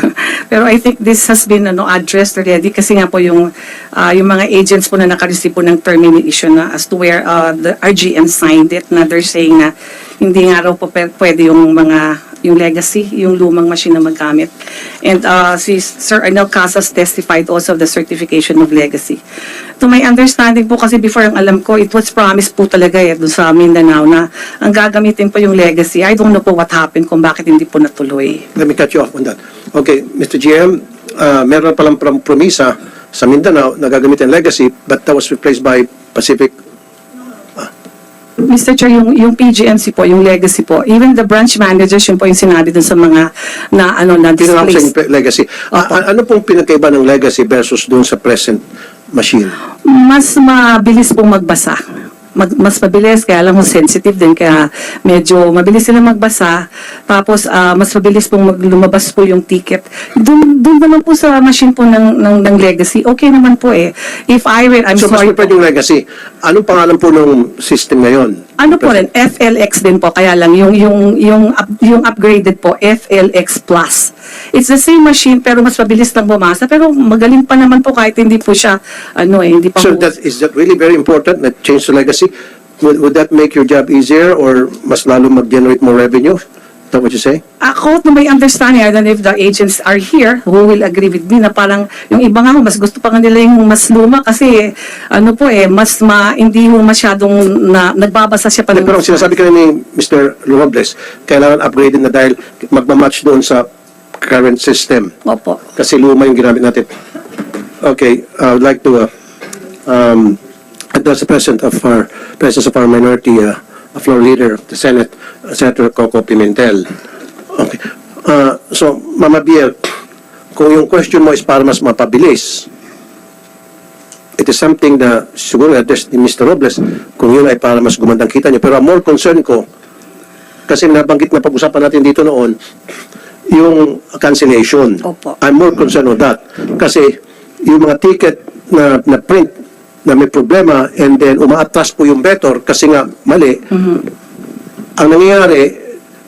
pero I think this has been addressed already kasi nga po yung mga agents po na naka-receive po ng termination na as to where the RGM signed it na they're saying na hindi nga raw po pwede yung legacy, yung lumang machine na maggamit. And si Sir Arnel Casas testified also of the certification of legacy. To my understanding po kasi before ang alam ko, it was promised po talaga doon sa Mindanao na ang gagamitin po yung legacy. I don't know po what happened kung bakit hindi po natuloy. Let me cut you off on that. Okay, Mr. GM, meron palang promisa sa Mindanao na gagamitin legacy, but that was replaced by Pacific. Mr. Chair, yung PGMC po, yung legacy po, even the branch managers, yun po yung sinabi dun sa mga na Tinanong sa displaced. inyo, legacy. Ano pong pinagkaiba ng legacy versus doon sa present machine? Mas mabilis pong magbasa. Mas mabilis, kaya alam mo sensitive din, kaya medyo mabilis sila magbasa. Tapos, mas mabilis pong lumabas po yung ticket. Doon naman po sa machine po ng legacy, okay naman po eh. If I were, I'm So, mas sorry prepared yung legacy. Anong pangalan po ng system ngayon? Ano po rin, FLX din po, kaya lang yung upgraded po, FLX Plus. It's the same machine pero mas mabilis lang bumasa, pero magaling pa naman po kahit hindi po siya, hindi pa So, po. is that really very important na change to legacy? Would that make your job easier or mas lalo mag-generate more revenue? Is that what you say? Ako, to my understanding, I don't know if the agents are here who will agree with me na parang yung iba nga mas gusto pa nga nila yung mas luma kasi hindi mo masyadong nagbabasa siya pa. Pero ang sinasabi ka ni Mr. Robles, kailangan upgraded na dahil magmamatch doon sa current system. Opo. Kasi luma yung ginamit natin. Okay, I would like to address the presence of our minority floor leader of the Senate, Senator Coco Pimentel. Okay. So, Mama Biel, kung yung question mo is para mas mapabilis, it is something na siguro address ni Mr. Robles, kung yun ay para mas gumandang kita niyo. Pero ang more concern ko, kasi nabanggit na pag-usapan natin dito noon, yung cancellation. Opo. I'm more concerned with that. Kasi yung mga ticket na print na may problema and then umaatras po yung vendor kasi nga mali, ang nangyayari,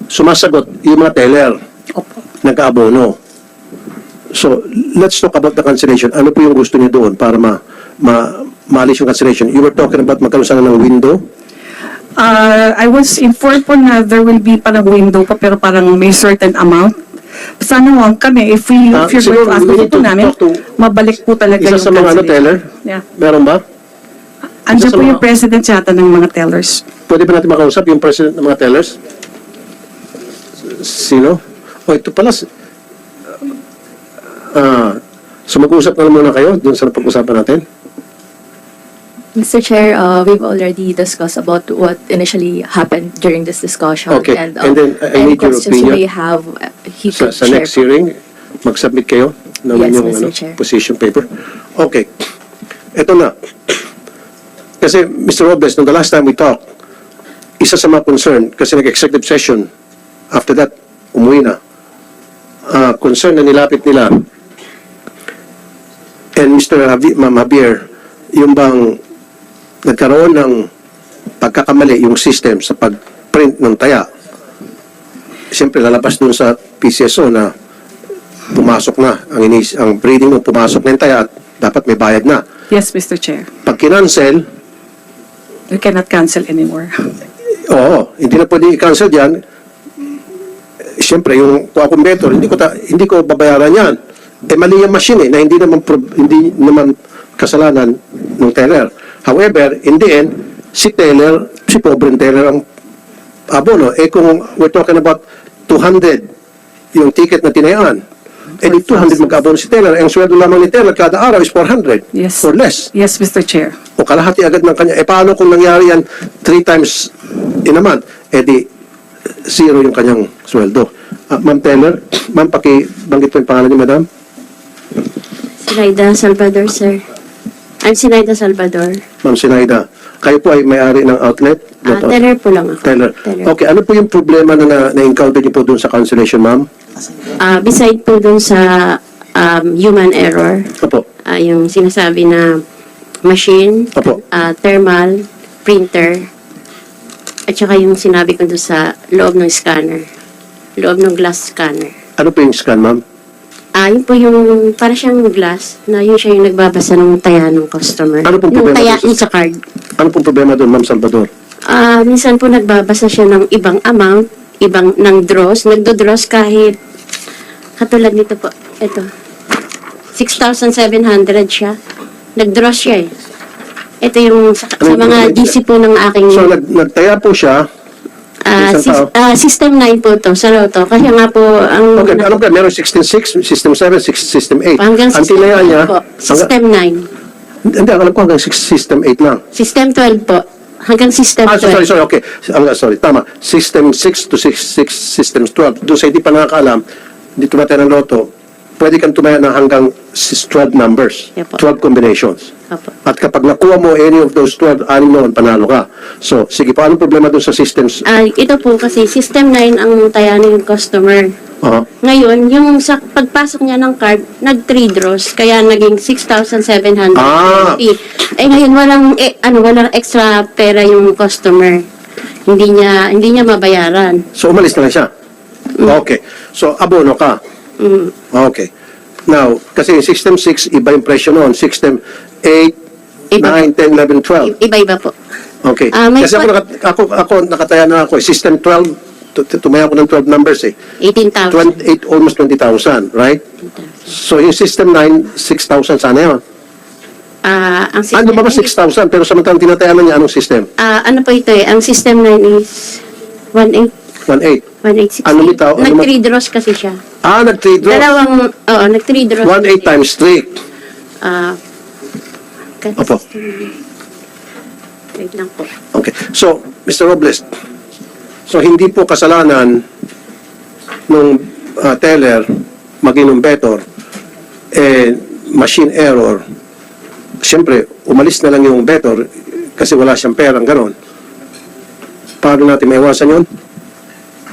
sumasagot yung mga teller, Opo. nag-aabono. So, let's talk about the cancellation. Ano po yung gusto niyo doon para maalis yung cancellation? You were talking about magkaroon sana ng window? I was informed po na there will be parang window pa pero parang may certain amount. Sana kami, if you're siguro, going to ask we need po to namin, talk to mabalik po talaga isa yung sa mga cancellation. teller? Yeah. Meron ba? Andiyan Isa sa po mga- yung president yata ng mga tellers. Pwede ba natin makausap yung president ng mga tellers? Sino? Ito pala. So mag-usap na muna kayo dun sa pag-usapan natin. Mr. Chair, we've already discussed about what initially happened during this discussion. Okay, And and then I any need your questions you may opinion. have, he Sa could share. next hearing, mag-submit kayo ng Yes, inyong Mr. Chair. position paper. Okay. Ito na. Kasi, Mr. Robles, nung the last time we talked, isa sa mga concern, kasi nag-executive session, after that, umuwi na. Concern na nilapit nila. And Mr. Ma'am Javier, yung bang nagkaroon ng pagkakamali yung system sa pag-print ng taya, siyempre lalabas dun sa PCSO na pumasok na ang reading mo, pumasok na yung taya at dapat may bayad na. Yes, Mr. Chair. Pag kinancel, We cannot cancel anymore. oo, hindi na pwede i-cancel yan. Siyempre, yung akong vendor, hindi ko babayaran yan. Mali yung machine na hindi naman kasalanan ng teller. However, in the end, si pobreng teller ang abono. Kung we're talking about 200 yung ticket na tinayaan, di 200 mag-abono si teller. Ang sweldo lamang ni teller kada araw is 400 Yes. or less. Yes, Mr. Chair. O kalahati agad ng kanya. Paano kung nangyari yan 3 times in a month? Di zero yung kanyang sweldo. Ma'am Teller, ma'am, pakibanggit po yung pangalan niyo, madam. Sinaida Salvador, sir. I'm Sinaida Salvador. Ma'am Sinaida, kayo po ay may-ari ng outlet? Teller po lang ako. Teller. Teller. Okay, ano po yung problema na-encounter niyo po doon sa cancellation, ma'am? Beside po dun sa human error, Opo. yung sinasabi na machine, Opo. thermal, printer, at saka yung sinabi ko doon sa loob ng scanner, loob ng glass scanner. Ano po yung scan, ma'am? Yun po yung, para siyang glass, na yun siya yung nagbabasa ng taya ng customer. Ano pong Yung problema taya doon sa card. Ano pong problema doon, Ma'am Salvador? Minsan po nagbabasa siya ng ibang amount, ibang ng draws, nagdo-draws kahit, katulad nito po, ito, 6,700 siya. Nag-draws siya eh. Ito yung sa mga GC po ng aking... So, nagtaya po siya. Isang tao? System 9 po to, sa Lotto. Kasi nga po, ang... Okay, ano ka? Meron 16.6, System 7, System 8. Hanggang Ang System tinaya 8 niya... po. System 9. Hindi, alam ko hanggang System 8 lang. System 12 po. Hanggang System 12. Sorry, okay. Sorry, tama. System 6 to 6, System 12. Doon sa hindi pa nakakaalam, hindi tumataya ng Lotto, pwede kang tumaya ng hanggang 12 numbers, Yapo. 12 combinations. Opo. At kapag nakuha mo any of those 12, anim noon, panalo ka. So, sige po, anong problema doon sa systems? Ito po kasi System 9 ang taya ng customer. Ngayon, yung sa pagpasok niya ng card, nag-3 draws, kaya naging 6,700. Ngayon, walang extra pera yung customer. Hindi niya mabayaran. So, umalis na lang siya? Okay. So, abono ka? Okay. Now, kasi yung System 6, iba yung presyo noon. System 8, 9, 10, 11, 12. Iba-iba po. Okay. May Kasi ako nakataya na ako. System 12, tumaya ako ng 12 numbers eh. 18,000. Almost 20,000, right? So, yung System 9, 6,000 sana yun. Ang system Lumabas 6,000, pero samantalang tinatayanan niya anong system? ano po ito eh, ang System 9 is 18. 1,800. 1,860. Ano bitaw? Nag-3 draws kasi siya. Nag-3 draws. Nag-3 draws. 1,800 times 3. Opo. Wait lang po. Okay. So, Mr. Robles, so hindi po kasalanan nung teller, maging nung better, machine error. Siyempre, umalis na lang yung better kasi wala siyang perang ganon. Paano natin maiwasan yun?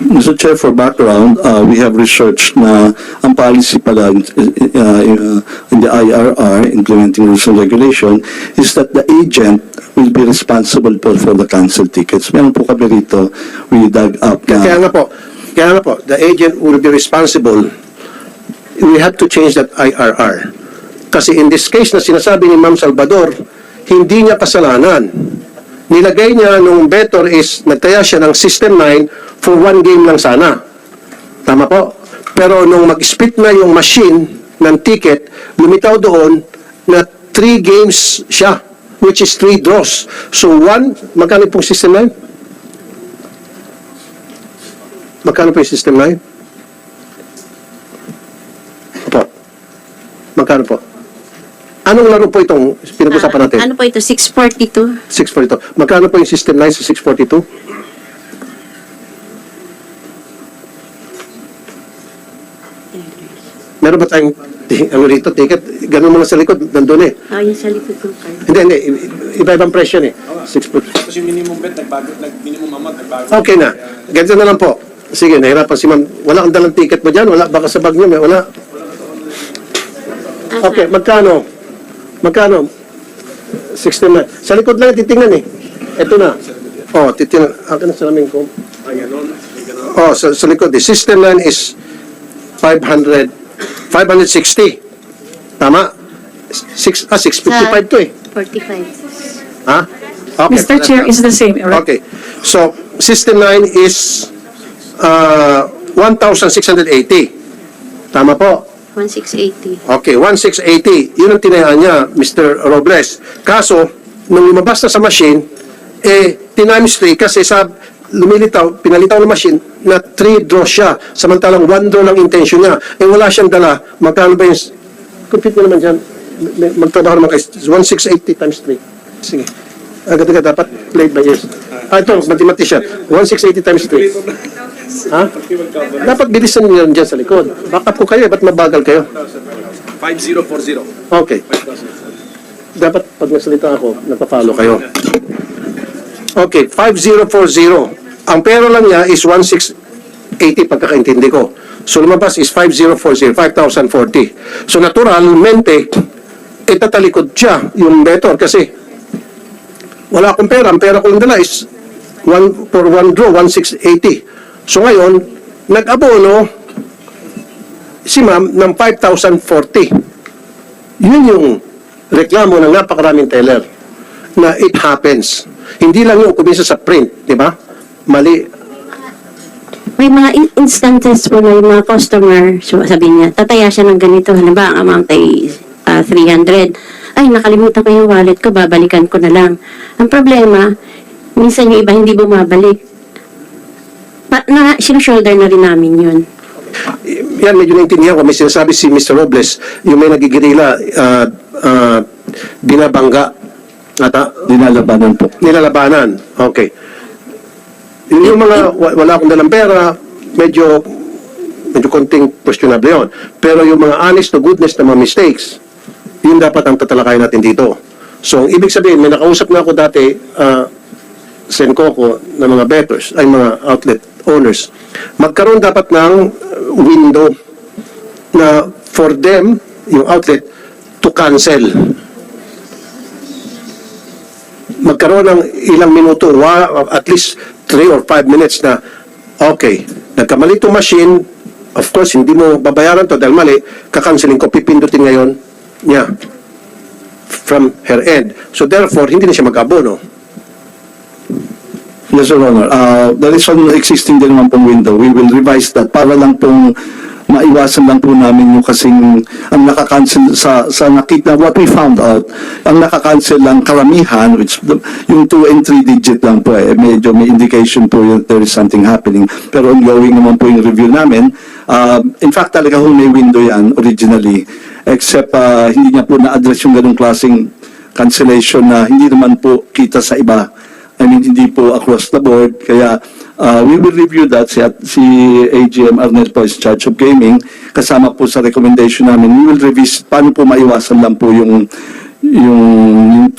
Mr. Chair, for background, we have researched na ang policy pala in the IRR, Implementing Rules and Regulation, is that the agent will be responsible for the cancel tickets. Meron po kami rito, we dug up na... Kaya nga po, the agent will be responsible. We have to change that IRR. Kasi in this case na sinasabi ni Ma'am Salvador, hindi niya kasalanan. Nilagay niya nung better is, nagtaya siya ng System 9 for 1 game lang sana. Tama po? Pero nung mag-split na yung machine ng ticket, lumitaw doon na 3 games siya, which is 3 draws. So magkano pong System 9? Magkano po yung System 9? Opo. Magkano po? Anong laro po itong pinag-usapan natin? Ano po ito? 642? 642. Magkano po yung System 9 sa 642? Meron ba tayong rito, ticket? Ganun mga sa likod, nandun eh. Yung sa likod ng card. Hindi. Iba-ibang presyo eh. 642. Tapos yung minimum bet, minimum amount, nagbago. Okay na. Ganito na lang po. Sige, nahirapan si ma'am. Wala kang dalang ticket mo dyan? Wala? Baka sa bag niyo, may wala. Okay, magkano? 69. Sa likod lang titingnan eh. Ito na. Titingnan. Akin na salamin ko. Sa likod eh. System 9 is 560. Tama? 655 to eh. 45. Ha? Okay. Mr. Chair, is the same, right? Okay. So, System 9 is 1,680. Tama po? 1680. Okay, 1,680. Yun ang tinayaan niya, Mr. Robles. Kaso, nung lumabas na sa machine, times 3 kasi pinalitaw ng machine na 3 draws siya. Samantalang 1 draw lang intention niya. Wala siyang dala. Magkano ba yung... Compute mo naman dyan. Magtrabaho naman kayo. 1,680 times 3. Sige. Agad-agad dapat played by ears. Ito, mathematician. 1,680 times 3. Ha? Dapat bilisan niyo dyan sa likod. Backup ko kayo, ba't mabagal kayo? 5040. Okay. Dapat pag nasalita ako, nagpa-follow kayo. Okay, 5040. Ang pera lang niya is 1,680 pagkakaintindi ko. So lumabas is 5040, 5,040. So naturalmente, itatalikod siya yung better kasi wala akong pera. Ang pera ko lang dala is for one draw, 1,680. So ngayon, nag-abono si ma'am ng 5,040. Yun yung reklamo ng napakaraming teller na it happens. Hindi lang yung kumisa sa print, di ba? Mali. May mga instances po na yung mga customer, so sabi niya, tataya siya ng ganito, halimbawa ang amount ay 300. Ay, nakalimutan ko yung wallet ko, babalikan ko na lang. Ang problema, minsan yung iba hindi bumabalik. Shoulder na rin namin yun. Yan, medyo naintindihan ko. May sinasabi si Mr. Robles, yung may nagigirila, binabangga. Dinalabanan po. Nilalabanan. Okay. Yung mga wala akong dalang pera, medyo konting questionable yun. Pero yung mga honest to goodness na mga mistakes, yun dapat ang tatalakayin natin dito. So, ang ibig sabihin, may nakausap na ako dati, Sencoco, ng mga bettors, ay mga outlet owners. Magkaroon dapat ng window na for them, yung outlet, to cancel. Magkaroon ng ilang minuto, at least 3 or 5 minutes na, okay, nagkamali itong machine, of course, hindi mo babayaran to dahil mali, kakanceling ko, pipindutin ngayon niya from her end. So therefore, hindi na siya mag-abono. Yes, Your Honor. There is one existing din naman pong window. We will revise that para lang pong maiwasan lang po namin yung kasing ang nakakancel sa nakita, what we found out, ang nakakancel lang karamihan, which yung 2 and 3 digit lang po medyo may indication po yun there is something happening. Pero ongoing naman po yung review namin. In fact, talaga may window yan originally, except hindi niya po na-address yung ganung klaseng cancellation na hindi naman po kita sa iba. I mean, hindi po across the board. Kaya we will review that. Si AGM Arnel po is charge of gaming. Kasama po sa recommendation namin, we will revisit paano po maiwasan lang po yung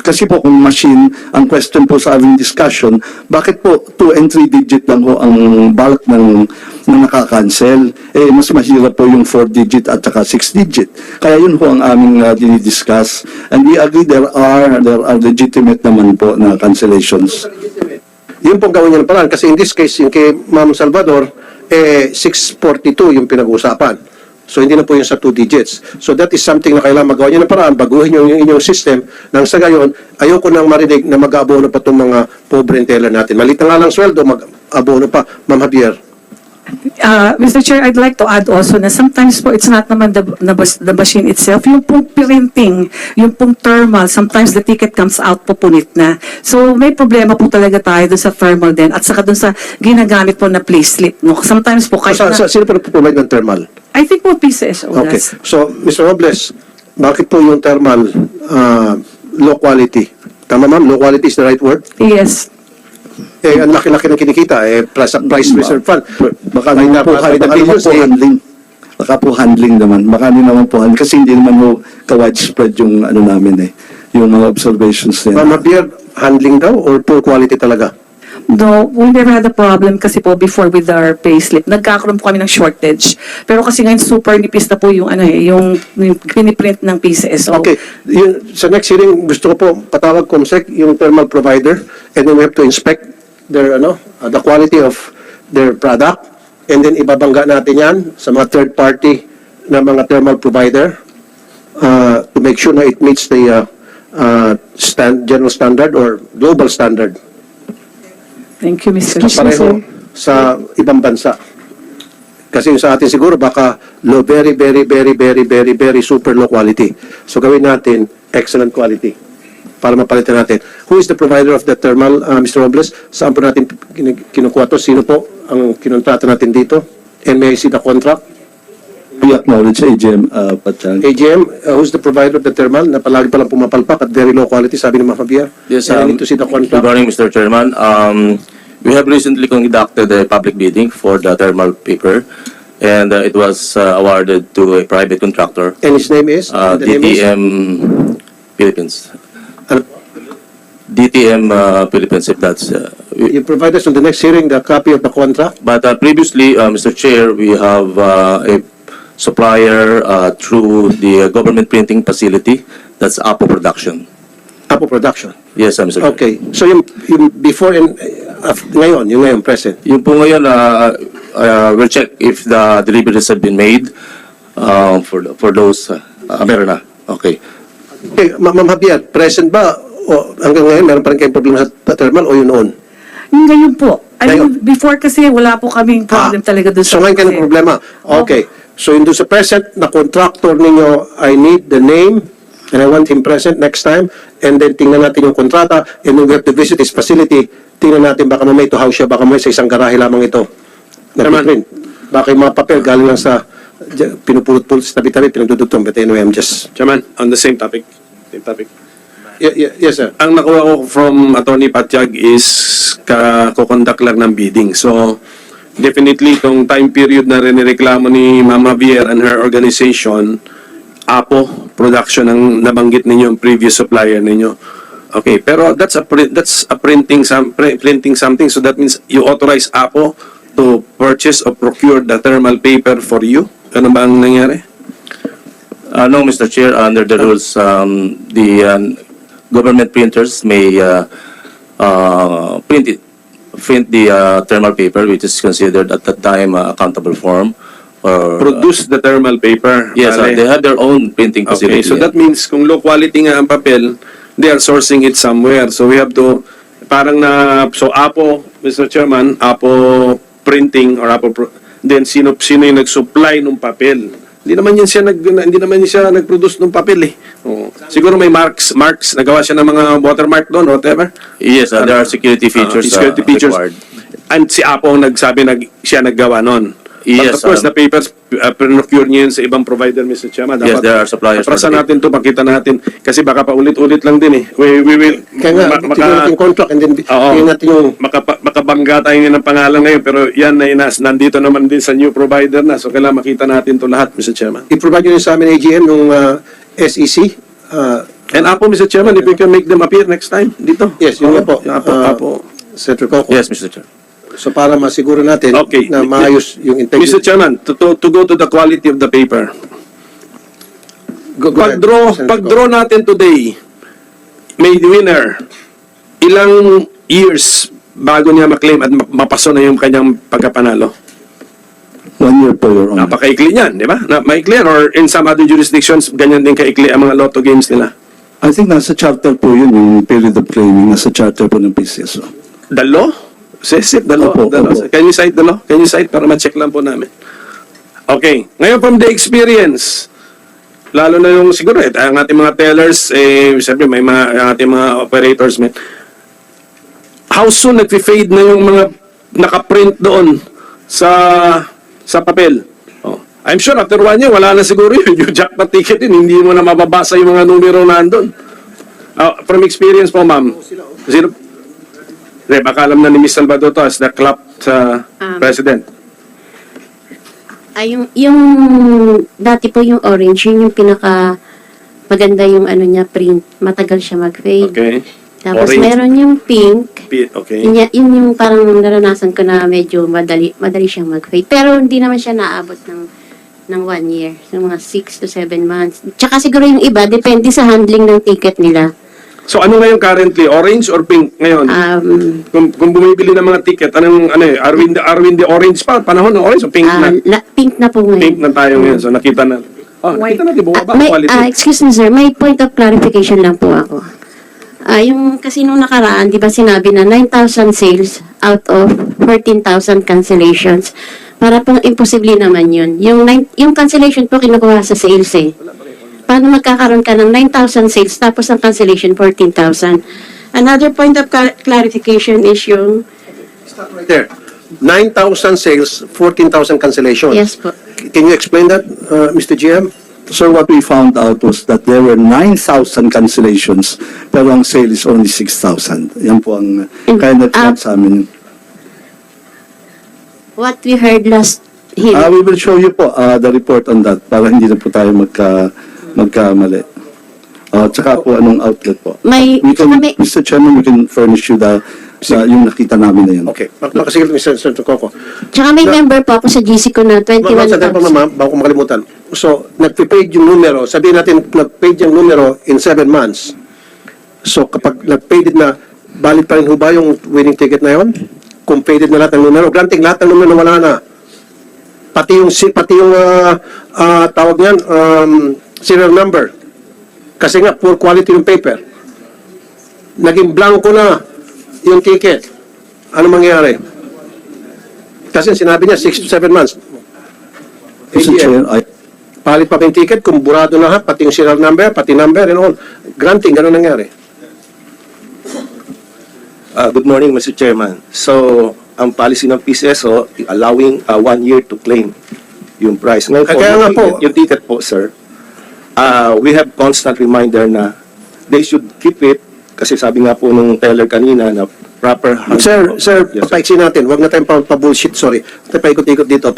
kasi po kung machine, ang question po sa aming discussion, bakit po 2 and 3 digit lang po ang bulk ng nakakancel? Mas mahirap po yung 4 digit at saka 6 digit. Kaya yun po ang aming dinidiscuss. And we agree there are legitimate naman po na cancellations. Yun pong gawin niya ng paraan. Kasi in this case, yung kay Ma'am Salvador, 642 yung pinag-uusapan. So, hindi na po yung sa 2 digits. So, that is something na kailangan magawa niyo ng paraan, baguhin yung inyong system, nang sa gayon, ayoko nang marinig na mag-aabono pa itong mga pobre teller natin. Malit na nga lang sweldo, mag-aabono pa. Ma'am Javier. Mr. Chair, I'd like to add also na sometimes po it's not naman the machine itself, yung pong printing, yung pong thermal, sometimes the ticket comes out po punit na. So may problema po talaga tayo dun sa thermal din at saka dun sa ginagamit po na payslip. No? Sometimes po kahit Sino po nagpo-provide ng thermal? I think po PCSO Okay. does. So, Mr. Robles, bakit po yung thermal low quality? Tama ma'am, low quality is the right word? Yes. Ang laki-laki ng kinikita, plus price reserve fund. Baka naman po handling. Baka po handling naman. Baka naman po handling. Kasi hindi naman po ka-widespread yung ano namin yung mga observations nila. Ma'am Javier, handling daw or poor quality talaga? No, we never had a problem kasi po before with our payslip. Nagkakaroon po kami ng shortage. Pero kasi ngayon super nipis na po yung yung piniprint ng PCSO. Okay. Sa next hearing, gusto ko po patawag COMSEC yung thermal provider and then we have to inspect their the quality of their product and then ibabangga natin yan sa mga third party na mga thermal provider to make sure na it meets the general standard or global standard. Thank you, Mr. Pareho sa ibang bansa. Kasi yung sa atin siguro baka low, very, very, very, very, very, very super low quality. So gawin natin excellent quality para mapalitan natin. Who is the provider of the thermal, Mr. Robles? Saan po natin kinukuha to? Sino po ang kinontrata natin dito? And may I see the contract? We acknowledge AGM, Pachang. AGM, who's the provider of the thermal na palagi palang pumapalpak at very low quality, sabi ni Ma'am Javier? Yes, And I need to see the contract. good morning, Mr. Chairman. We have recently conducted a public bidding for the thermal paper, and it was awarded to a private contractor, And his name is? The name is? DTM Philippines. Ano? DTM Philippines, if that's... You provide us on the next hearing the copy of the contract? But previously, Mr. Chair, we have a supplier through the government printing facility, that's Apo Production. Apo Production. Yes, Mr. Chair. Okay. So yung before and ngayon, yung ngayon present. Yung po ngayon, we'll check if the deliveries have been made for those. Meron na. Okay. Okay, Ma'am Javier, present ba o hanggang ngayon meron pa rin kayong problema sa thermal o yun noon? Yung Ngayon po. Ngayon. Before kasi wala po kaming problem talaga doon So ngayon kayo ng problema. Okay. So yung doon sa present na contractor ninyo, I need the name and I want him present next time, and then tingnan natin yung kontrata, and then we have to visit his facility. Tingnan natin baka mamay ito house siya, baka mamay sa isang garahe lamang ito. Nag-print. Baka yung mga papel galing lang sa pinupulot-pulot sa tabi-tabi, pinagdudugtong. But anyway, I'm just... Chairman, on the same topic. Same topic. Yes, sir. Ang nakuha ko from Attorney Patiag is kukondak lang ng bidding. So, definitely, itong time period na rinireklamo ni Mama Vier and her organization, Apo Production ang nabanggit ninyo, yung previous supplier ninyo. Okay, pero that's a printing something. So that means you authorize Apo to purchase or procure the thermal paper for you? Ano ba ang nangyari? No, Mr. Chair, under the rules, the government printers may print the thermal paper, which is considered at that time accountable form. Or, Produce the thermal paper. yes, Bale. they have their own printing facility. Okay, so that means kung low quality nga ang papel, they are sourcing it somewhere. So we have to, so Apo, Mr. Chairman, Apo Printing or then sino yung nag-supply ng papel? Hindi naman siya nag-produce ng papel eh. Oh. Siguro may marks, nagawa siya ng mga watermark doon, whatever. Yes, there are security features, required. And si Apo ang nagsabi siya naggawa noon. But Yes, of course, the papers, procure niyo yun sa ibang provider, Mr. Chairman. Yes, there are suppliers for Paprasan the natin to, pakita natin. Kasi baka paulit-ulit lang din eh. We will... Kaya nga, tingnan natin yung contract and then tingnan natin yung... Makabangga tayo ng pangalan ngayon, pero yan na nandito naman din sa new provider na. So, kailangan makita natin to lahat, Mr. Chairman. I-provide nyo sa amin AGM nung SEC. And Apo, Mr. Chairman, if we can make them appear next time, dito. Yes, yun nga po. Apo. Senator Coco. Yes, Mr. Chair. So para masiguro natin Okay. na maayos yung integrity. Mr. Chairman, to go to the quality of the paper. Go ahead, Senator Coco. Pag-draw natin today, may winner, ilang years bago niya maklaim at mapaso na yung kanyang pagkapanalo? 1 year po, Your Honor. Napakaikli niyan, di ba? Maikli yan, or in some other jurisdictions, ganyan din kaikli ang mga lotto games nila. I think nasa charter po yun, yung period of claiming, nasa charter po ng PCSO. The law? Says it, the law. Opo, The law. opo. Can you cite the law? Can you cite para ma-check lang po namin? Okay. Ngayon from the experience, lalo na yung siguro, ang ating mga tellers, siyempre may ang ating mga operators, how soon nag-fade na yung mga nakaprint doon sa papel? Oh. I'm sure after 1 year, wala na siguro yun. Yung jackpot ticket yun, hindi mo na mababasa yung mga numero na andun. From experience po, ma'am. Baka alam na ni Ms. Salvador to as the clap sa president. Yung dati po yung orange, yun yung pinaka maganda yung ano niya, print. Matagal siya mag-fade. Okay. Tapos Orange. meron yung pink. Okay. Yun yung parang naranasan ko na medyo madali siyang mag-fade. Pero hindi naman siya naabot ng 1 year. Yung mga 6 to 7 months. Tsaka siguro yung iba, depende sa handling ng ticket nila. So ano ngayon currently? Orange or pink ngayon? Kung bumibili ng mga ticket, are we in the orange pa? Panahon ng orange o pink na? Pink na po ngayon. Pink na tayo ngayon. So nakita na. Nakita na, di bumaba ang quality. Excuse me sir, may point of clarification lang po ako. Yung kasi nung nakaraan, di ba sinabi na 9,000 sales out of 14,000 cancellations. Para pong imposible naman yun. Yung cancellation po kinukuha sa sales eh. Paano magkakaroon ka ng 9,000 sales tapos ang cancellation 14,000? Another point of clarification is yung... Stop right there. 9,000 sales, 14,000 cancellations. Yes po. Can you explain that, Mr. GM? So what we found out was that there were 9,000 cancellations, pero ang sale is only 6,000. Yan po ang kaya nag-flag sa amin. What we heard last hearing. We will show you po the report on that para hindi na po tayo magkamali. Tsaka po anong outlet po. Mr. Chairman, we can furnish you yung nakita namin na yun. Okay. Makasigil, Mr. Coco. Tsaka may member po ako sa GC ko na 21,000. Bago ko makalimutan. So, nag-paid yung numero. Sabihin natin, nag-paid yung numero in 7 months. So kapag nag-faded na, valid pa rin ho ba yung winning ticket na yon? Kung faded na lahat ng numero, granting lahat ng numero wala na. Pati yung tawag niyan, serial number. Kasi nga, poor quality yung paper. Naging blanco na yung ticket. Ano mangyayari? Kasi sinabi niya, 6 to 7 months. Mr. Chair, Palit pa ba yung ticket, kung burado na lahat, pati yung serial number, pati number and all. Granting, gano'n nangyari. Good morning, Mr. Chairman. So, ang policy ng PCSO, allowing 1 year to claim yung price. Ngayon po, Kaya nga po. yung ticket po, sir, we have constant reminder na they should keep it kasi sabi nga po nung teller kanina na proper... Sir, Yes, sir. papaiksi natin. Huwag na tayong pa-bullshit, sorry. Tayo paikot-ikot dito.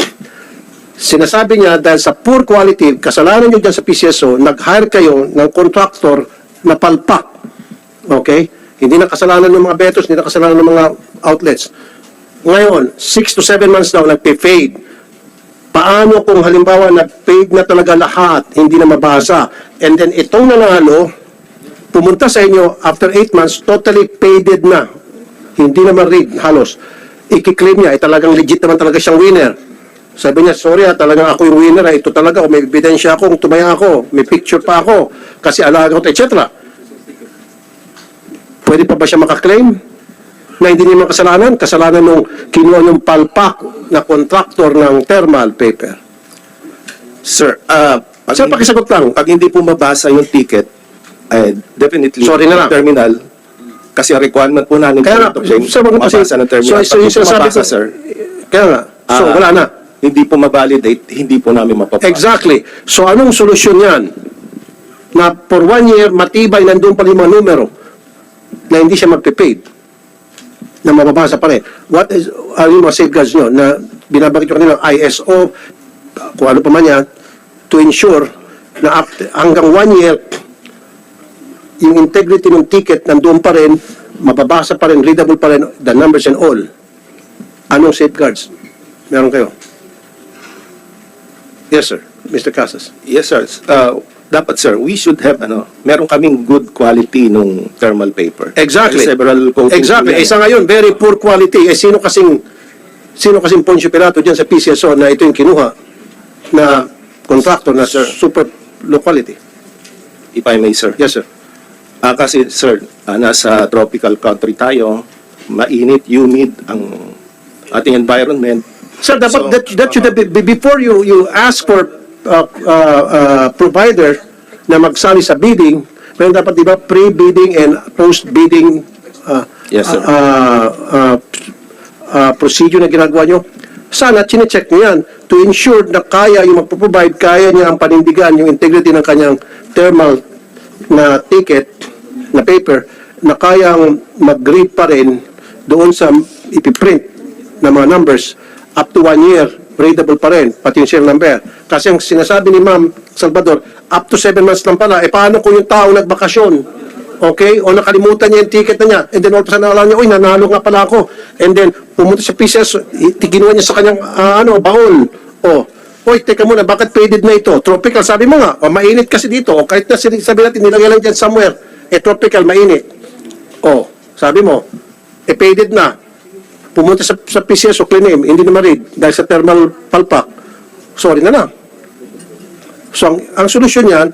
Sinasabi niya dahil sa poor quality, kasalanan niyo dyan sa PCSO, nag-hire kayo ng contractor na palpak. Okay? Hindi na kasalanan ng mga betos, hindi na kasalanan ng mga outlets. Ngayon, 6 to 7 months daw nagpe-fade. Paano kung halimbawa nag-fade na talaga lahat, hindi na mabasa, and then itong nanalo, pumunta sa inyo after 8 months, totally faded na. Hindi na ma-read halos. I-claim niya, talagang legit naman talaga siyang winner. Sabi niya, sorry talagang ako yung winner, ito talaga, may ebidensya ako, tumaya ako, may picture pa ako, kasi alaga ko, etc. Pwede pa ba siya makaklaim na hindi niya kasalanan? Kasalanan nung kinuha yung palpak na contractor ng thermal paper. Sir, Sir, pakisagot lang. pag hindi po mabasa yung ticket, definitely, Sorry na lang. terminal, kasi ang requirement po namin Kaya nga, to claim, sir, wag mo kasi- mabasa ng terminal. so Pag yung hindi sinasabi mabasa, ko- sir, Kaya nga, so wala na. hindi po ma-validate, hindi po namin mapapasa. Exactly. So anong solusyon yan? Na for 1 year, matibay, nandun pa rin mga numero na hindi siya magpe-paid, na mababasa pa rin. What is, ano yung mga safeguards nyo na binabagit nyo kanina, ISO, kung ano pa man yan, to ensure na hanggang 1 year, yung integrity ng ticket nandun pa rin, mababasa pa rin, readable pa rin, the numbers and all. Anong safeguards meron kayo? Yes, sir. Mr. Casas. Yes, sir. Dapat, sir, we should have, meron kaming good quality nung thermal paper. Exactly. Several coatings. Exactly. po yan. Isa ngayon, very poor quality. Sino kasing Poncio Pilato dyan sa PCSO na ito yung kinuha na contractor na super low quality? If I may, sir. Yes, sir. Kasi, sir, nasa tropical country tayo, mainit, humid ang ating environment. Sir, dapat So, that should have been, before you ask for provider na magsali sa bidding, pero dapat di ba pre-bidding and post-bidding Yes, sir. procedure na ginagawa nyo? Sana chinecheck nyo yan to ensure na kaya yung magpo-provide, kaya niya ang panindigan, yung integrity ng kanyang thermal na ticket, na paper, na kayang mag-read pa rin doon sa ipiprint na mga numbers up to 1 year, readable pa rin, pati yung serial number. Kasi ang sinasabi ni Ma'am Salvador, up to 7 months lang pala, paano kung yung tao nagbakasyon? Okay? O nakalimutan niya yung ticket na niya, and then all of a sudden naalala niya, uy, nanalo nga pala ako. And then, pumunta sa PCS, ginuha niya sa kanyang, baon. Uy, teka muna, bakit faded na ito? Tropical, sabi mo nga, mainit kasi dito. O kahit na sabi natin, nilagay lang dyan somewhere. Tropical, mainit. Sabi mo, faded na. Pumunta sa PCS o claim, hindi na ma-read dahil sa thermal palpak. Sorry na lang. So, ang solusyon yan,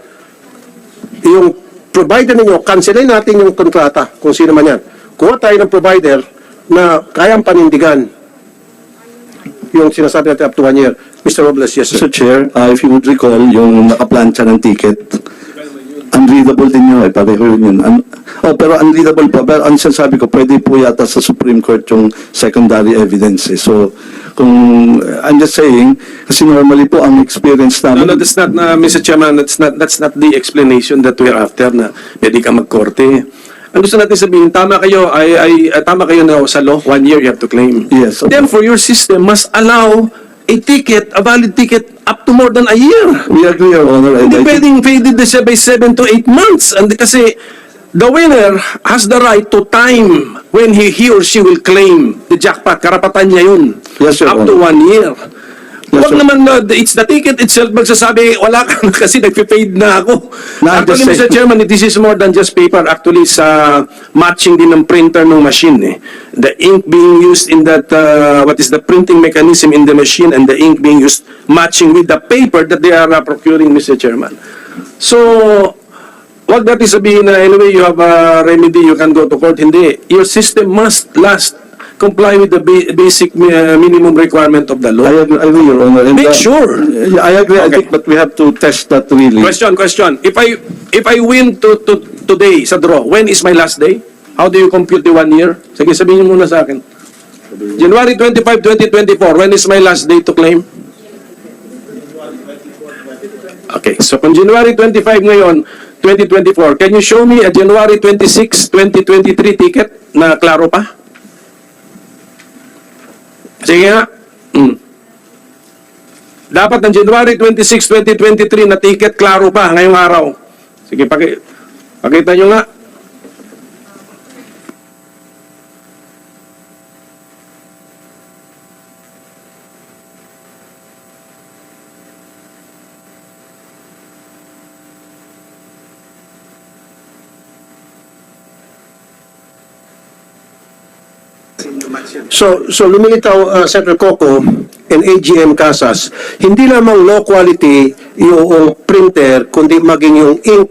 yung provider ninyo, cancelin natin yung kontrata, kung sino man yan. Kuha tayo ng provider na kayang panindigan yung sinasabi natin up to 1 year. Mr. Robles, yes, sir. Mr. Chair, if you would recall, yung nakaplansya ng ticket, unreadable din yun, pareho yun. Pero unreadable pa. Pero ang sinasabi ko, pwede po yata sa Supreme Court yung secondary evidence. So, I'm just saying, kasi normally po ang experience namin... No, that's not, Mr. Chairman, that's not the explanation that we're after na pwede ka magkorte. Ang gusto natin sabihin, tama kayo na sa law, 1 year you have to claim. Yes. Okay. Therefore, your system must allow a valid ticket up to more than a year. We agree, Your Honor. and Hindi I think- pwedeng faded na siya by 7 to 8 months. And kasi the winner has the right to time when he or she will claim the jackpot. Karapatan niya yun. Yes, Your Up to Honor. 1 year. Huwag naman, it's the ticket itself magsasabi, wala ka na kasi nagpe-paid na ako. Actually, Mr. Chairman, this is more than just paper. Actually, sa matching din ng printer ng machine. The ink being used in that, what is the printing mechanism in the machine, and the ink being used matching with the paper that they are procuring, Mr. Chairman. So, wag natin sabihin na anyway, you have a remedy, you can go to court. Hindi. Your system must comply with the basic minimum requirement of the law. I agree, Your Honor. And, Make sure. Yeah, I agree. I Okay. think, but we have to test that really. Question. If I win today sa draw, when is my last day? How do you compute the 1 year? Sige, sabihin niyo muna sa akin. January 25, 2024, when is my last day to claim? Okay, so kung January 25 ngayon, 2024, can you show me a January 26, 2023 ticket na klaro pa? Sige nga. Dapat ng January 26, 2023 na ticket klaro pa ngayong araw. Sige, pakita nyo nga. So lumilitaw, Senator Coco and AGM Casas, hindi lamang low quality yung printer, kundi maging yung ink,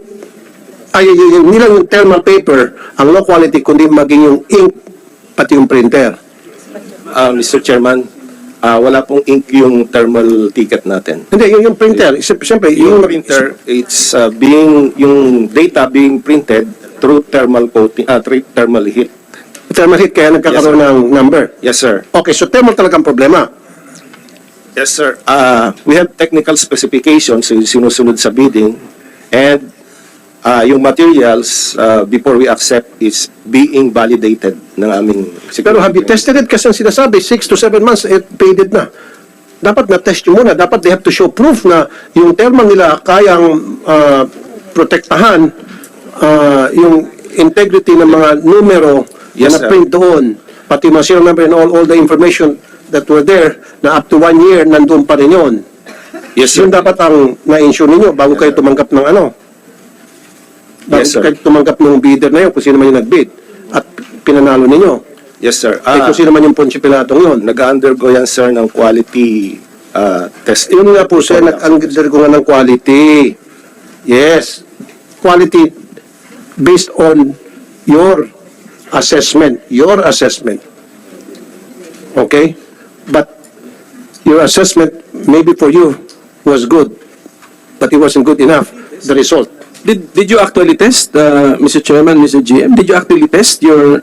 hindi lang yung thermal paper, ang low quality, kundi maging yung ink, pati yung printer. Mr. Chairman, wala pong ink yung thermal ticket natin. Hindi, yung printer, siyempre, Yung printer, it's yung data being printed through thermal coating, thermal heat. thermal heat, kaya nagkakaroon ng number. Yes, sir. Okay, so thermal talagang problema. Yes, sir. We have technical specifications yung sinusunod sa bidding, and yung materials before we accept is being validated ng aming Pero have you tested it? Kasi ang sinasabi, 6 to 7 months, paid na. Dapat na-test nyo muna. Dapat they have to show proof na yung thermal nila kayang protektahan yung integrity ng mga numero Yes, na print doon. Pati mga serial number and all the information that were there na up to 1 year, nandun pa rin yun. Yes, sir. Yun dapat ang na-insure ninyo bago kayo tumanggap ng ano. Bago Yes, sir. kayo tumanggap ng bidder na yun, kung sino man yung nag-bid. At pinanalo ninyo. Yes, sir. Kung sino man yung Ponce Pilatong yun. Nag-undergo yan, sir, ng quality test. Yun nga po, sir, nag-undergo nga ng quality. Yes. Quality based on your assessment. Your assessment. Okay? But your assessment, maybe for you, was good. But it wasn't good enough. The result. Did you actually test, Mr. Chairman, Mr. GM? Did you actually test the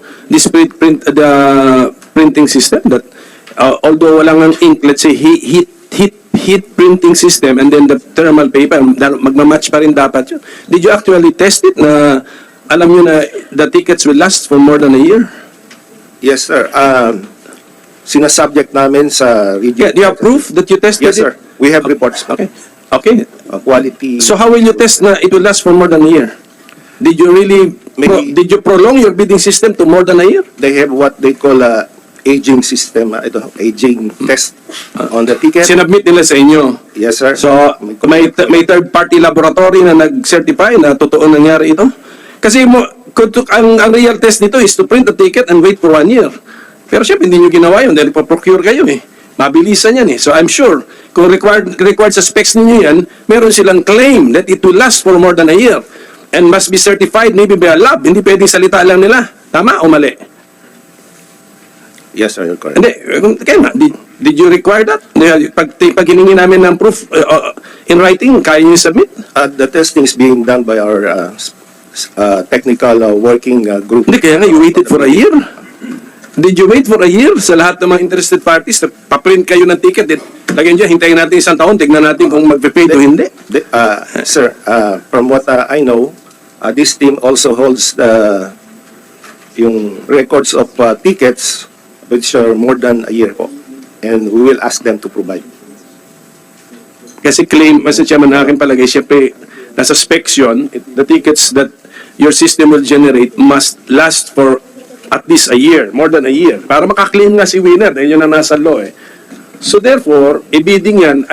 printing system that although walang ang ink, let's say heat printing system, and then the thermal paper magma-match pa rin dapat yun. Did you actually test it na alam nyo na the tickets will last for more than a year? Yes, sir. Sinasubject namin sa review. Yeah, do you have proof that you tested Yes, it? sir. We have reports. Okay. Quality. So how will you test na it will last for more than a year? Did you really did you prolong your bidding system to more than a year? They have what they call a aging system, aging test on the ticket. Sinubmit nila sa inyo. Yes, sir. So may third party laboratory na nag-certify na totoo nangyari ito? Kasi ang real test nito is to print the ticket and wait for 1 year. Pero syempre hindi nyo ginawa yun dahil pa-procure kayo eh. Mabilisan yan eh. So I'm sure kung required sa specs ninyo yan, meron silang claim that it will last for more than a year and must be certified maybe by a lab. Hindi pwedeng salita lang nila. Tama o mali? Yes, sir, you're correct. Hindi. Kaya nga, did you require that? Pag hiningi namin ng proof in writing, kaya nyo submit? The testing is being done by our technical working group. Hindi, kaya nga, you waited for a year. Did you wait for a year sa lahat ng mga interested parties na paprint kayo ng ticket? Lagyan dyan, hintayin natin 1 taon, tignan natin kung mag-pay o hindi. Sir, from what I know, this team also holds yung records of tickets which are more than a year po. And we will ask them to provide. Kasi claim, Mr. Chairman, na aking palagay, siyempre, nasa specs yun, the tickets that your system will generate must last for at least a year, more than a year, para makaklaim nga si winner, dahil yun ang nasa law eh. So therefore, i-bidding yan,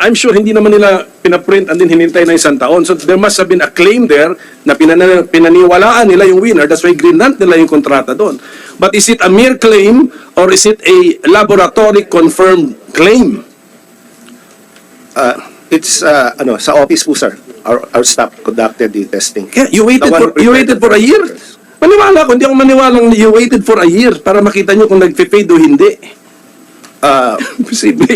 I'm sure hindi naman nila pinaprint and then hinintay na 1 taon. So there must have been a claim there na pinaniwalaan nila yung winner. That's why greenland nila yung kontrata doon. But is it a mere claim or is it a laboratory confirmed claim? It's sa office po, sir. Our staff conducted the testing. Kaya you waited for a year? Maniwala ko, hindi ako maniwalang you waited for a year para makita nyo kung nag-fade o hindi.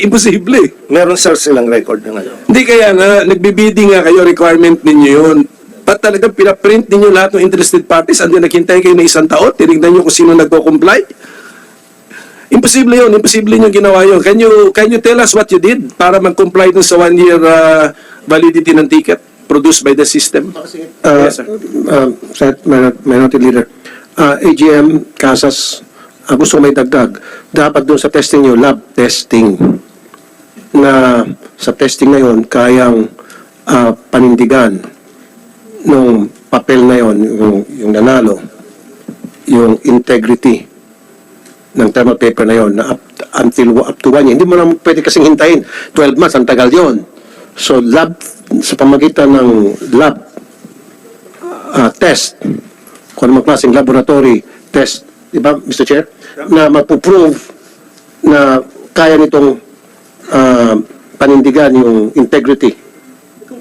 Imposible. Meron, sir, silang record ng ano. Hindi, kaya nga, nagbibidding nga kayo, requirement ninyo yun. Ba't talagang pinaprint ninyo lahat ng interested parties and then naghintay kayo na 1 taon, tinignan nyo kung sino nagko-comply? Imposible yun, imposible nyo ginawa yun. Can you tell us what you did para mag-comply dun sa 1-year validity ng ticket produced by the system? Yes, sir. Minority Leader, AGM, Casas, gusto ko may dagdag. Dapat doon sa testing nyo, lab testing, na sa testing na yun, kayang panindigan nung papel na yun, yung nanalo, yung integrity ng thermal paper na yun, na up to 1 year. Hindi mo naman pwede kasing hintayin. 12 months, ang tagal yun. So, lab, sa pamagitan ng lab test, kung anong klaseng laboratory test, di ba, Mr. Chair, na mapuprove na kaya nitong panindigan yung integrity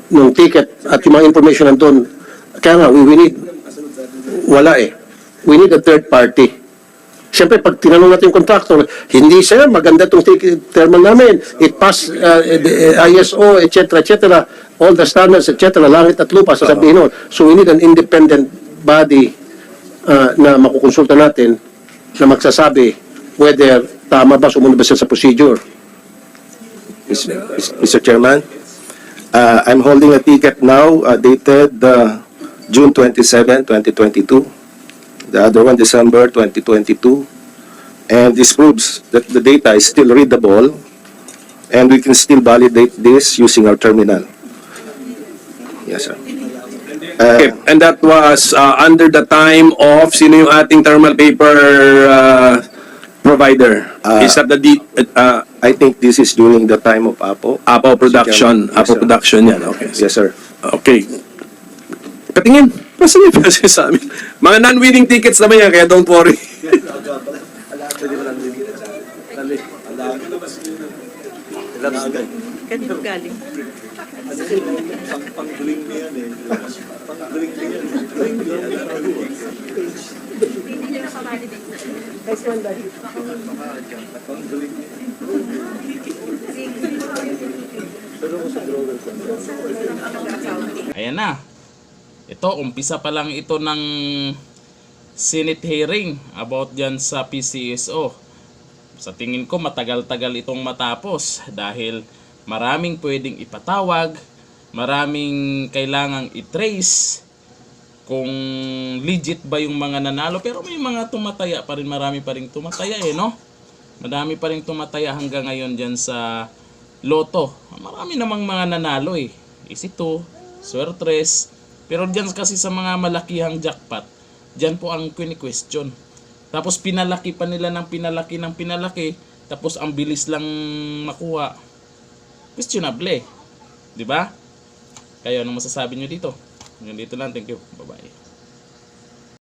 ng ticket at yung mga information nandun. Kaya nga, we need, wala eh. We need a third party. Siyempre, pag tinanong natin yung contractor, hindi, sir, maganda itong thermal namin. It pass ISO, etc., etc., all the standards, etc., langit at lupa, sasabihin nun. So, we need an independent body na makukonsulta natin na magsasabi whether tama ba, sumunod ba siya sa procedure. Mr. Chairman, I'm holding a ticket now dated June 27, 2022. The other one, December 2022. And this proves that the data is still readable and we can still validate this using our terminal. Yes, sir. Okay. And that was under the time of sino yung ating thermal paper provider? Is that I think this is during the time of APO. APO production. Yes, APO sir. production yan. Okay. Yes, sir. Okay. Patingin. Masan yung kasi sa amin? Mga non-winning tickets naman yan, kaya don't worry. Kanino galing? Ayan na. Ito, umpisa pa lang ito ng Senate hearing about dyan sa PCSO. Sa tingin ko, matagal-tagal itong matapos dahil maraming pwedeng ipatawag, maraming kailangang i-trace kung legit ba yung mga nanalo. Pero may mga tumataya pa rin, marami pa rin tumataya no? Madami pa rin tumataya hanggang ngayon dyan sa Lotto. Marami namang mga nanalo Easy 2, Swertres. Pero dyan kasi sa mga malakihang jackpot, dyan po ang question. Tapos pinalaki pa nila ng pinalaki, tapos ang bilis lang makuha. Questionable, di ba? Kayo, anong masasabi nyo dito? Hanggang dito lang, thank you. Bye-bye.